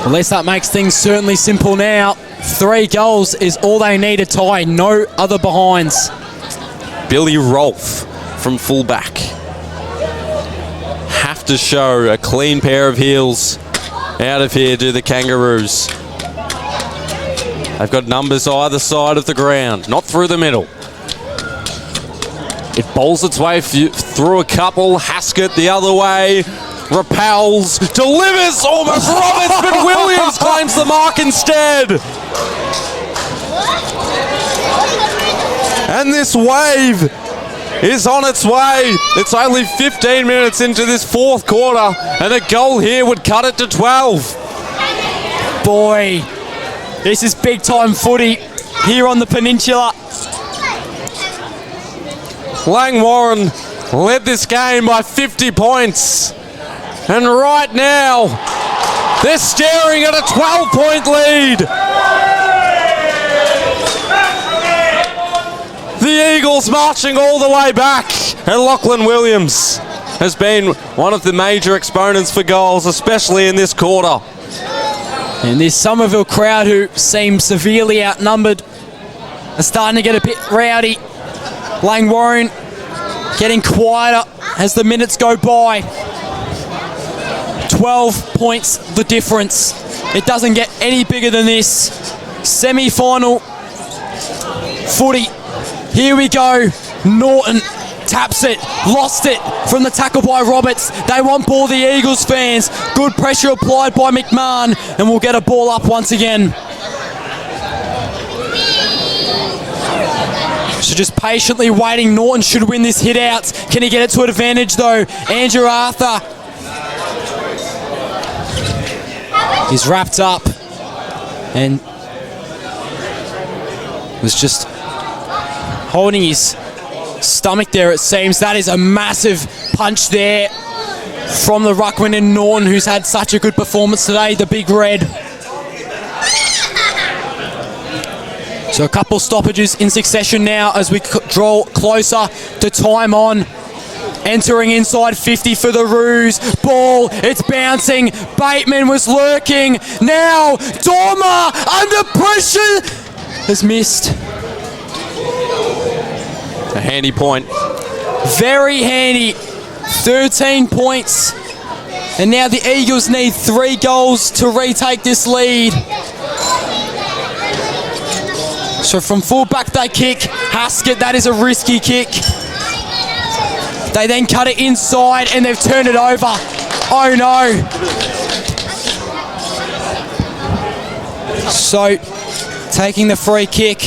At least that makes things certainly simple now. 3 goals is all they need to tie. No other behinds. Billy Rolfe from fullback. Have to show a clean pair of heels. Out of here do the Kangaroos. They've got numbers either side of the ground, not through the middle. It bowls its way through a couple. Haskett the other way. Repels. Delivers almost Roberts, but Williams claims the mark instead. And this wave is on its way. It's only 15 minutes into this fourth quarter, and a goal here would cut it to 12. Boy, this is big time footy here on the peninsula. Langwarrin led this game by 50 points. And right now, they're staring at a 12-point lead. The Eagles marching all the way back. And Lachlan Williams has been one of the major exponents for goals, especially in this quarter. And this Somerville crowd, who seem severely outnumbered, are starting to get a bit rowdy. Langwarrin getting quieter as the minutes go by. 12 points the difference. It doesn't get any bigger than this. Semi-final footy. Here we go. Norton taps it, lost it from the tackle by Roberts. They want ball, the Eagles fans. Good pressure applied by McMahon, and we'll get a ball up once again. So just patiently waiting. Norton should win this hit out. Can he get it to an advantage though? Andrew Arthur is wrapped up and was just holding his stomach there, it seems. That is a massive punch there from the ruckman in Norton, who's had such a good performance today, the Big Red. So a couple stoppages in succession now as we draw closer to time on. Entering inside 50 for the Roos. Ball, it's bouncing. Bateman was lurking. Now, Dormer under pressure has missed. A handy point. Very handy. 13 points. And now the Eagles need 3 goals to retake this lead. So from full-back they kick. Haskett, that is a risky kick. They then cut it inside and they've turned it over. Oh no. So, taking the free kick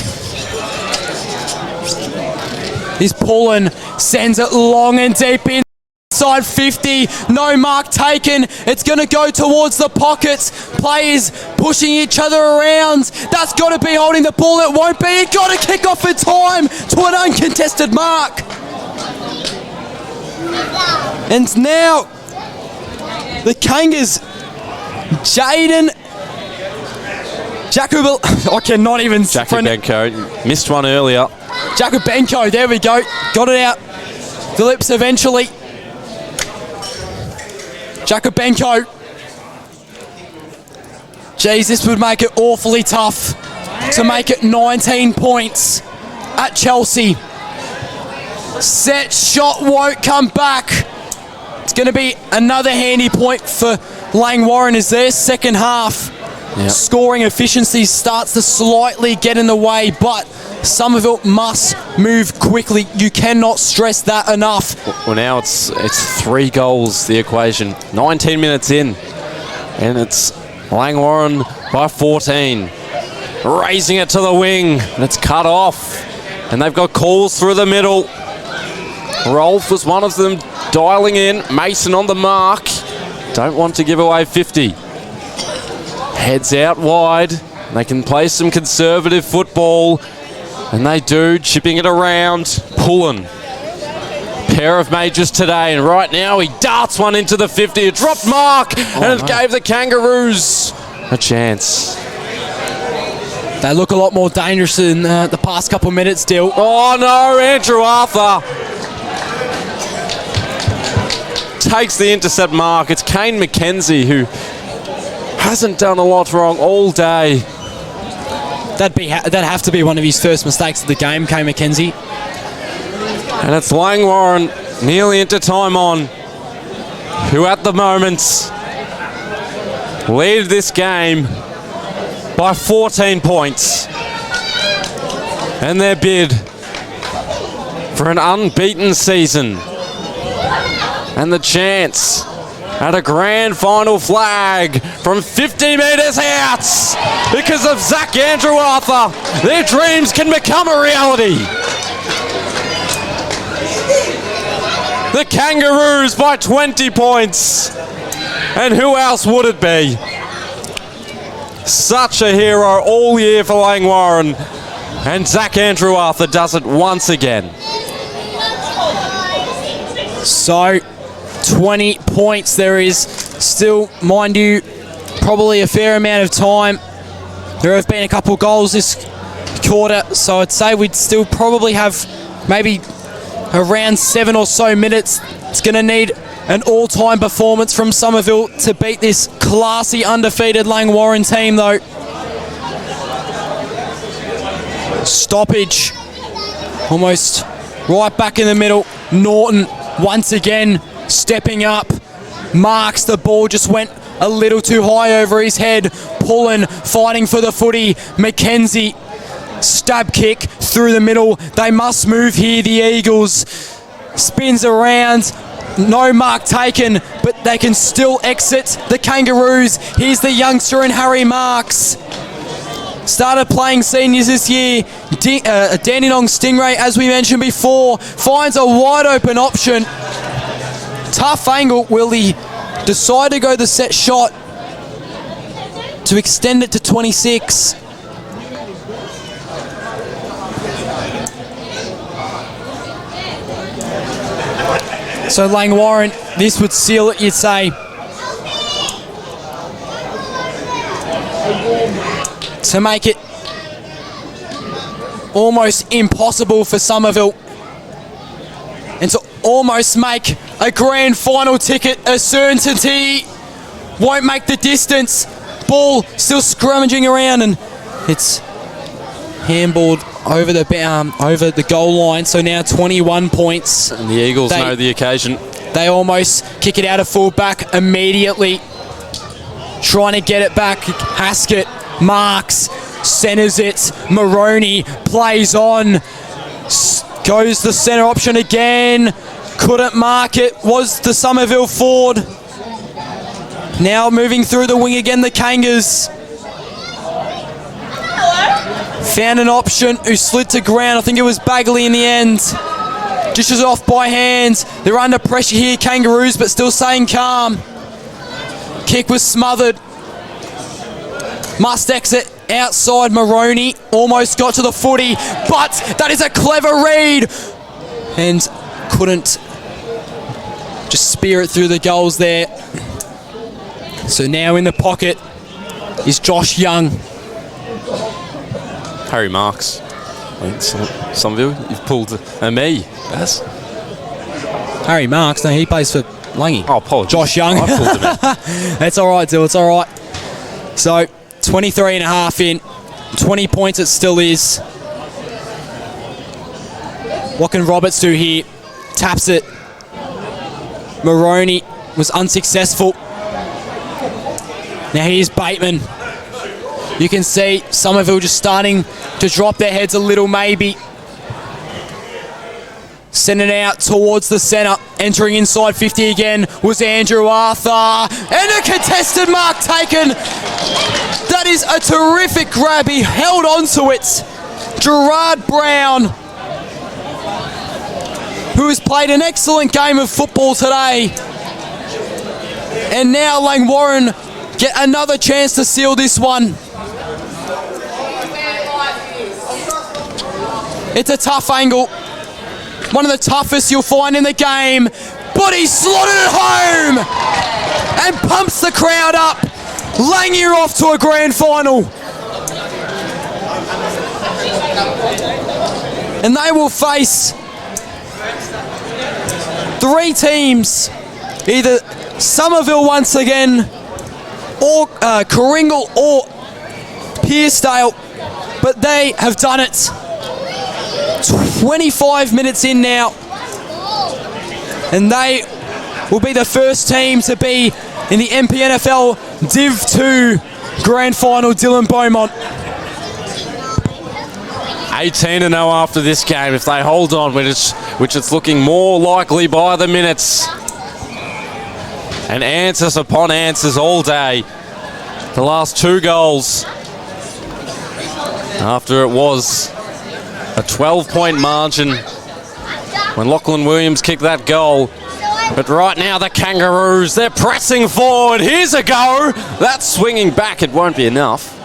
is Pullen. Sends it long and deep inside 50. No mark taken. It's going to go towards the pockets. Players pushing each other around. That's got to be holding the ball. It won't be. It got to kick off in time to an uncontested mark. And now, the Kangas, Jaden Jacob, I cannot even... Jacobenko missed one earlier. Jacobenko, there we go. Got it out. Phillips eventually. Jacobenko. Geez, this would make it awfully tough to make it 19 points at Chelsea. Set shot won't come back. It's going to be another handy point for Langwarrin as their second half. Yep. Scoring efficiency starts to slightly get in the way, but Somerville must move quickly. You cannot stress that enough. Well, now it's 3 goals, the equation. 19 minutes in, and it's Langwarrin by 14. Raising it to the wing, and it's cut off. And they've got calls through the middle. Rolfe was one of them, dialing in. Mason on the mark. Don't want to give away 50. Heads out wide. They can play some conservative football. And they do, chipping it around. Pullen. Pair of majors today, and right now he darts one into the 50. A dropped mark, and it gave the Kangaroos a chance. They look a lot more dangerous in the past couple minutes still. Oh no, Andrew Arthur takes the intercept mark. It's Kane McKenzie, who hasn't done a lot wrong all day. That'd have to be one of his first mistakes of the game, Kane McKenzie. And it's Langwarrin nearly into time on, who at the moment lead this game by 14 points. And their bid for an unbeaten season. And the chance at a grand final flag from 50 metres out because of Zach Andrew Arthur. Their dreams can become a reality. The Kangaroos by 20 points. And who else would it be? Such a hero all year for Langwarrin. And Zach Andrew Arthur does it once again. So, 20 points. There is still, mind you, probably a fair amount of time. There have been a couple goals this quarter, so I'd say we'd still probably have maybe around 7 or so minutes. It's going to need an all-time performance from Somerville to beat this classy undefeated Langwarrin team, though. Stoppage. Almost right back in the middle. Norton once again stepping up. Marks the ball, just went a little too high over his head. Pullen fighting for the footy. Mackenzie, stab kick through the middle. They must move here, the Eagles. Spins around. No mark taken, but they can still exit the Kangaroos. Here's the youngster in Harry Marks. Started playing seniors this year. Dandenong Stingray, as we mentioned before, finds a wide open option. Tough angle. Will he decide to go the set shot to extend it to 26? So Langwarrin, this would seal it, you'd say. To make it almost impossible for Somerville. And to almost make a grand final ticket a certainty. Won't make the distance. Ball still scrummaging around, and it's handballed over the goal line. So now 21 points. And the Eagles know the occasion. They almost kick it out of full back immediately. Trying to get it back. Haskett, Marks, centres it. Maroney plays on. Goes the centre option again. Couldn't mark it. Was the Somerville forward. Now moving through the wing again, the Kangas. Found an option who slid to ground. I think it was Bagley in the end. Dishes off by hands. They're under pressure here, Kangaroos, but still staying calm. Kick was smothered. Must exit outside. Maroney almost got to the footy, but that is a clever read. And couldn't just spear it through the goals there. So now in the pocket is Josh Young. Harry Marks. Somerville, you've pulled me. Yes. Harry Marks, no, he plays for Langy. Oh, apologies. Josh Young. I pulled him in. That's all right, Dill. It's all right. So 23 and a half in. 20 points it still is. What can Roberts do here? Taps it. Maroney was unsuccessful. Now here's Bateman. You can see Somerville just starting to drop their heads a little, maybe. Send it out towards the centre. Entering inside 50 again was Andrew Arthur. And a contested mark taken. That is a terrific grab. He held on to it. Gerard Brown, who has played an excellent game of football today. And now Langwarrin get another chance to seal this one. It's a tough angle. One of the toughest you'll find in the game. But he slotted it home and pumps the crowd up. Langy are off to a grand final. And they will face 3 teams. Either Somerville once again, or Coringal or Pearcedale. But they have done it. 25 minutes in now, and they will be the first team to be in the MPNFL Div 2 Grand Final. Dylan Beaumont. 18-0 after this game if they hold on, which it's looking more likely by the minutes. And answers upon answers all day. The last 2 goals after it was a 12-point margin when Lachlan Williams kicked that goal. But right now the Kangaroos, they're pressing forward. Here's a go. That's swinging back. It won't be enough.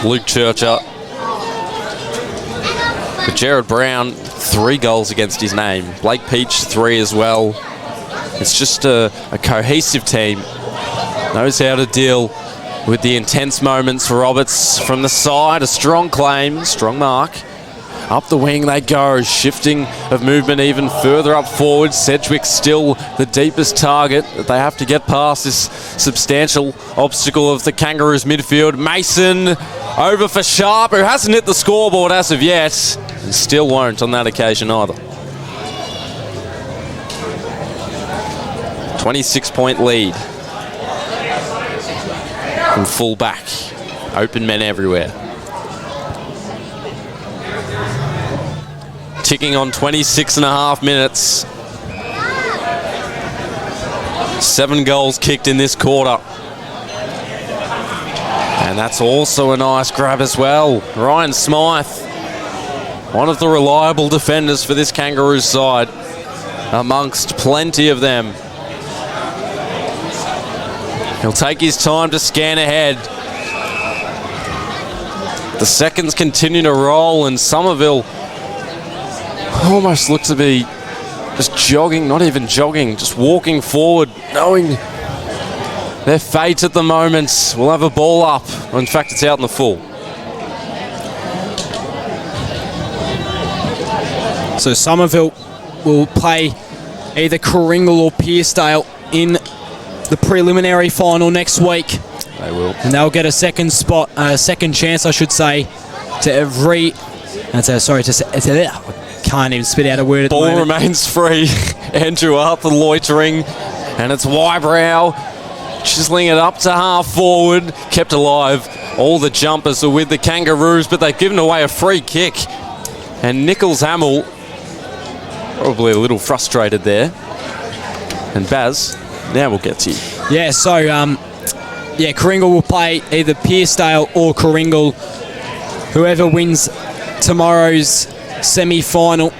Luke Churcher. But Jared Brown, 3 goals against his name. Blake Peach, 3 as well. It's just a cohesive team. Knows how to deal with the intense moments. Roberts from the side, a strong claim, strong mark. Up the wing they go, shifting of movement even further up forward. Sedgwick still the deepest target that they have to get past this substantial obstacle of the Kangaroos midfield. Mason over for Sharp, who hasn't hit the scoreboard as of yet, and still won't on that occasion either. 26-point lead from full back. Open men everywhere. Ticking on 26.5 minutes. 7 goals kicked in this quarter. And that's also a nice grab as well. Ryan Smythe, one of the reliable defenders for this Kangaroos side, amongst plenty of them. He'll take his time to scan ahead. The seconds continue to roll, and Somerville almost looks to be just jogging, not even jogging, just walking forward, knowing their fate at the moment. We'll have a ball up. In fact, it's out in the full. So Somerville will play either Coringal or Pearcedale in the preliminary final next week. They will. And they'll get a second spot, a second chance, I should say, to every... can't even spit out a word at the moment. Ball remains free. Andrew Arthur loitering. And it's Wybrow chiseling it up to half forward. Kept alive. All the jumpers are with the Kangaroos, but they've given away a free kick. And Nichols Hamill probably a little frustrated there. And Baz, now we'll get to you. Yeah, so, Coringal will play either Pearcedale or Coringal. Whoever wins tomorrow's semi-final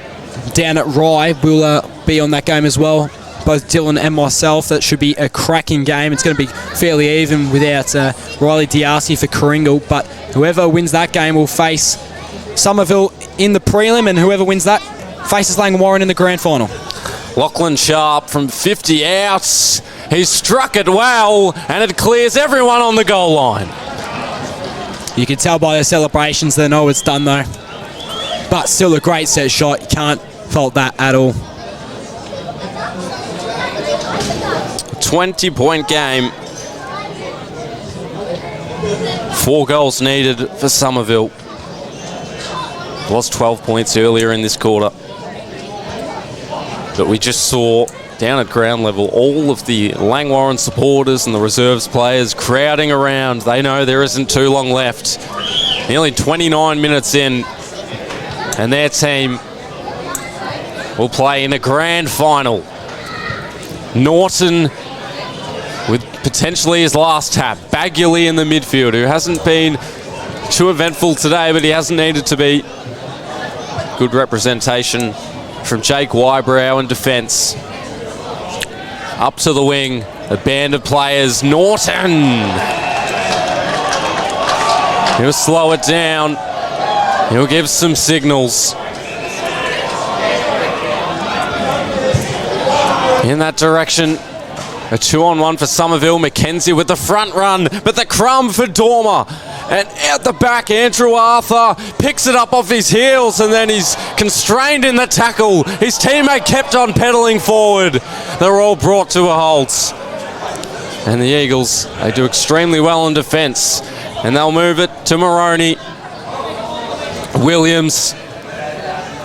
down at Rye will be on that game as well. Both Dylan and myself. That should be a cracking game. It's going to be fairly even without Riley D'Arcy for Coringal, but whoever wins that game will face Somerville in the prelim, and whoever wins that faces Langwarrin in the grand final. Lachlan Sharp from 50 out. He's struck it well, and it clears everyone on the goal line. You can tell by their celebrations they know it's done though. But still a great set shot. You can't fault that at all. 20-point game. 4 goals needed for Somerville. Was 12 points earlier in this quarter. But we just saw down at ground level all of the Langwarrin supporters and the reserves players crowding around. They know there isn't too long left. Nearly 29 minutes in. And their team will play in a grand final. Norton with potentially his last tap. Bagley in the midfield, who hasn't been too eventful today, but he hasn't needed to be. Good representation from Jake Wybrow in defence. Up to the wing, a band of players. Norton! He'll slow it down. He'll give some signals. In that direction. A 2-on-1 for Somerville. Mackenzie with the front run, but the crumb for Dormer. And out the back, Andrew Arthur picks it up off his heels, and then he's constrained in the tackle. His teammate kept on pedalling forward. They're all brought to a halt. And the Eagles, they do extremely well in defence. And they'll move it to Moroney. Williams,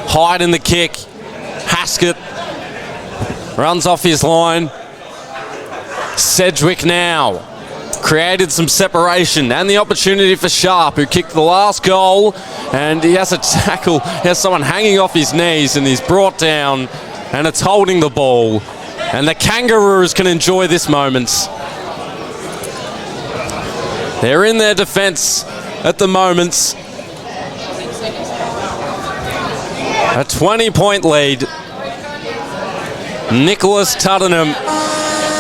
Hyde in the kick. Haskett runs off his line. Sedgwick now. created some separation and the opportunity for Sharp, who kicked the last goal, and he has a tackle. He has someone hanging off his knees, and he's brought down, and it's holding the ball. And the Kangaroos can enjoy this moment. They're in their defence at the moment. A 20-point lead. Nicholas Tuddenham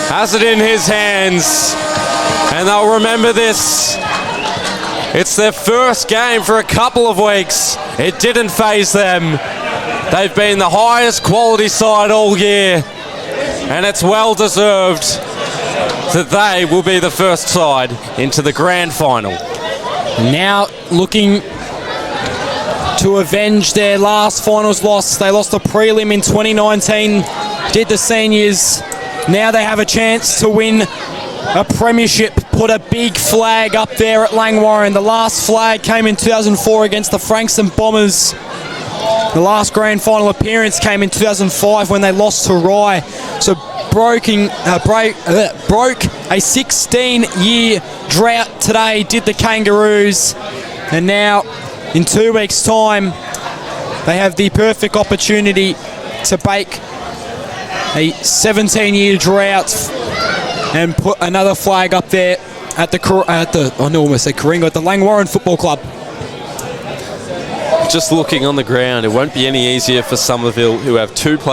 has it in his hands, and they'll remember this. It's their first game for a couple of weeks. It didn't faze them. They've been the highest quality side all year, and it's well deserved that they will be the first side into the grand final. Now looking to avenge their last finals loss. They lost a prelim in 2019, did the seniors. Now they have a chance to win a premiership, put a big flag up there at Langwarrin. The last flag came in 2004 against the Frankston Bombers. The last grand final appearance came in 2005 when they lost to Rye. So broke a 16-year drought today, did the Kangaroos. And now, in 2 weeks' time, they have the perfect opportunity to break a 17-year drought and put another flag up there at the Langwarrin Football Club. Just looking on the ground, it won't be any easier for Somerville, who have two players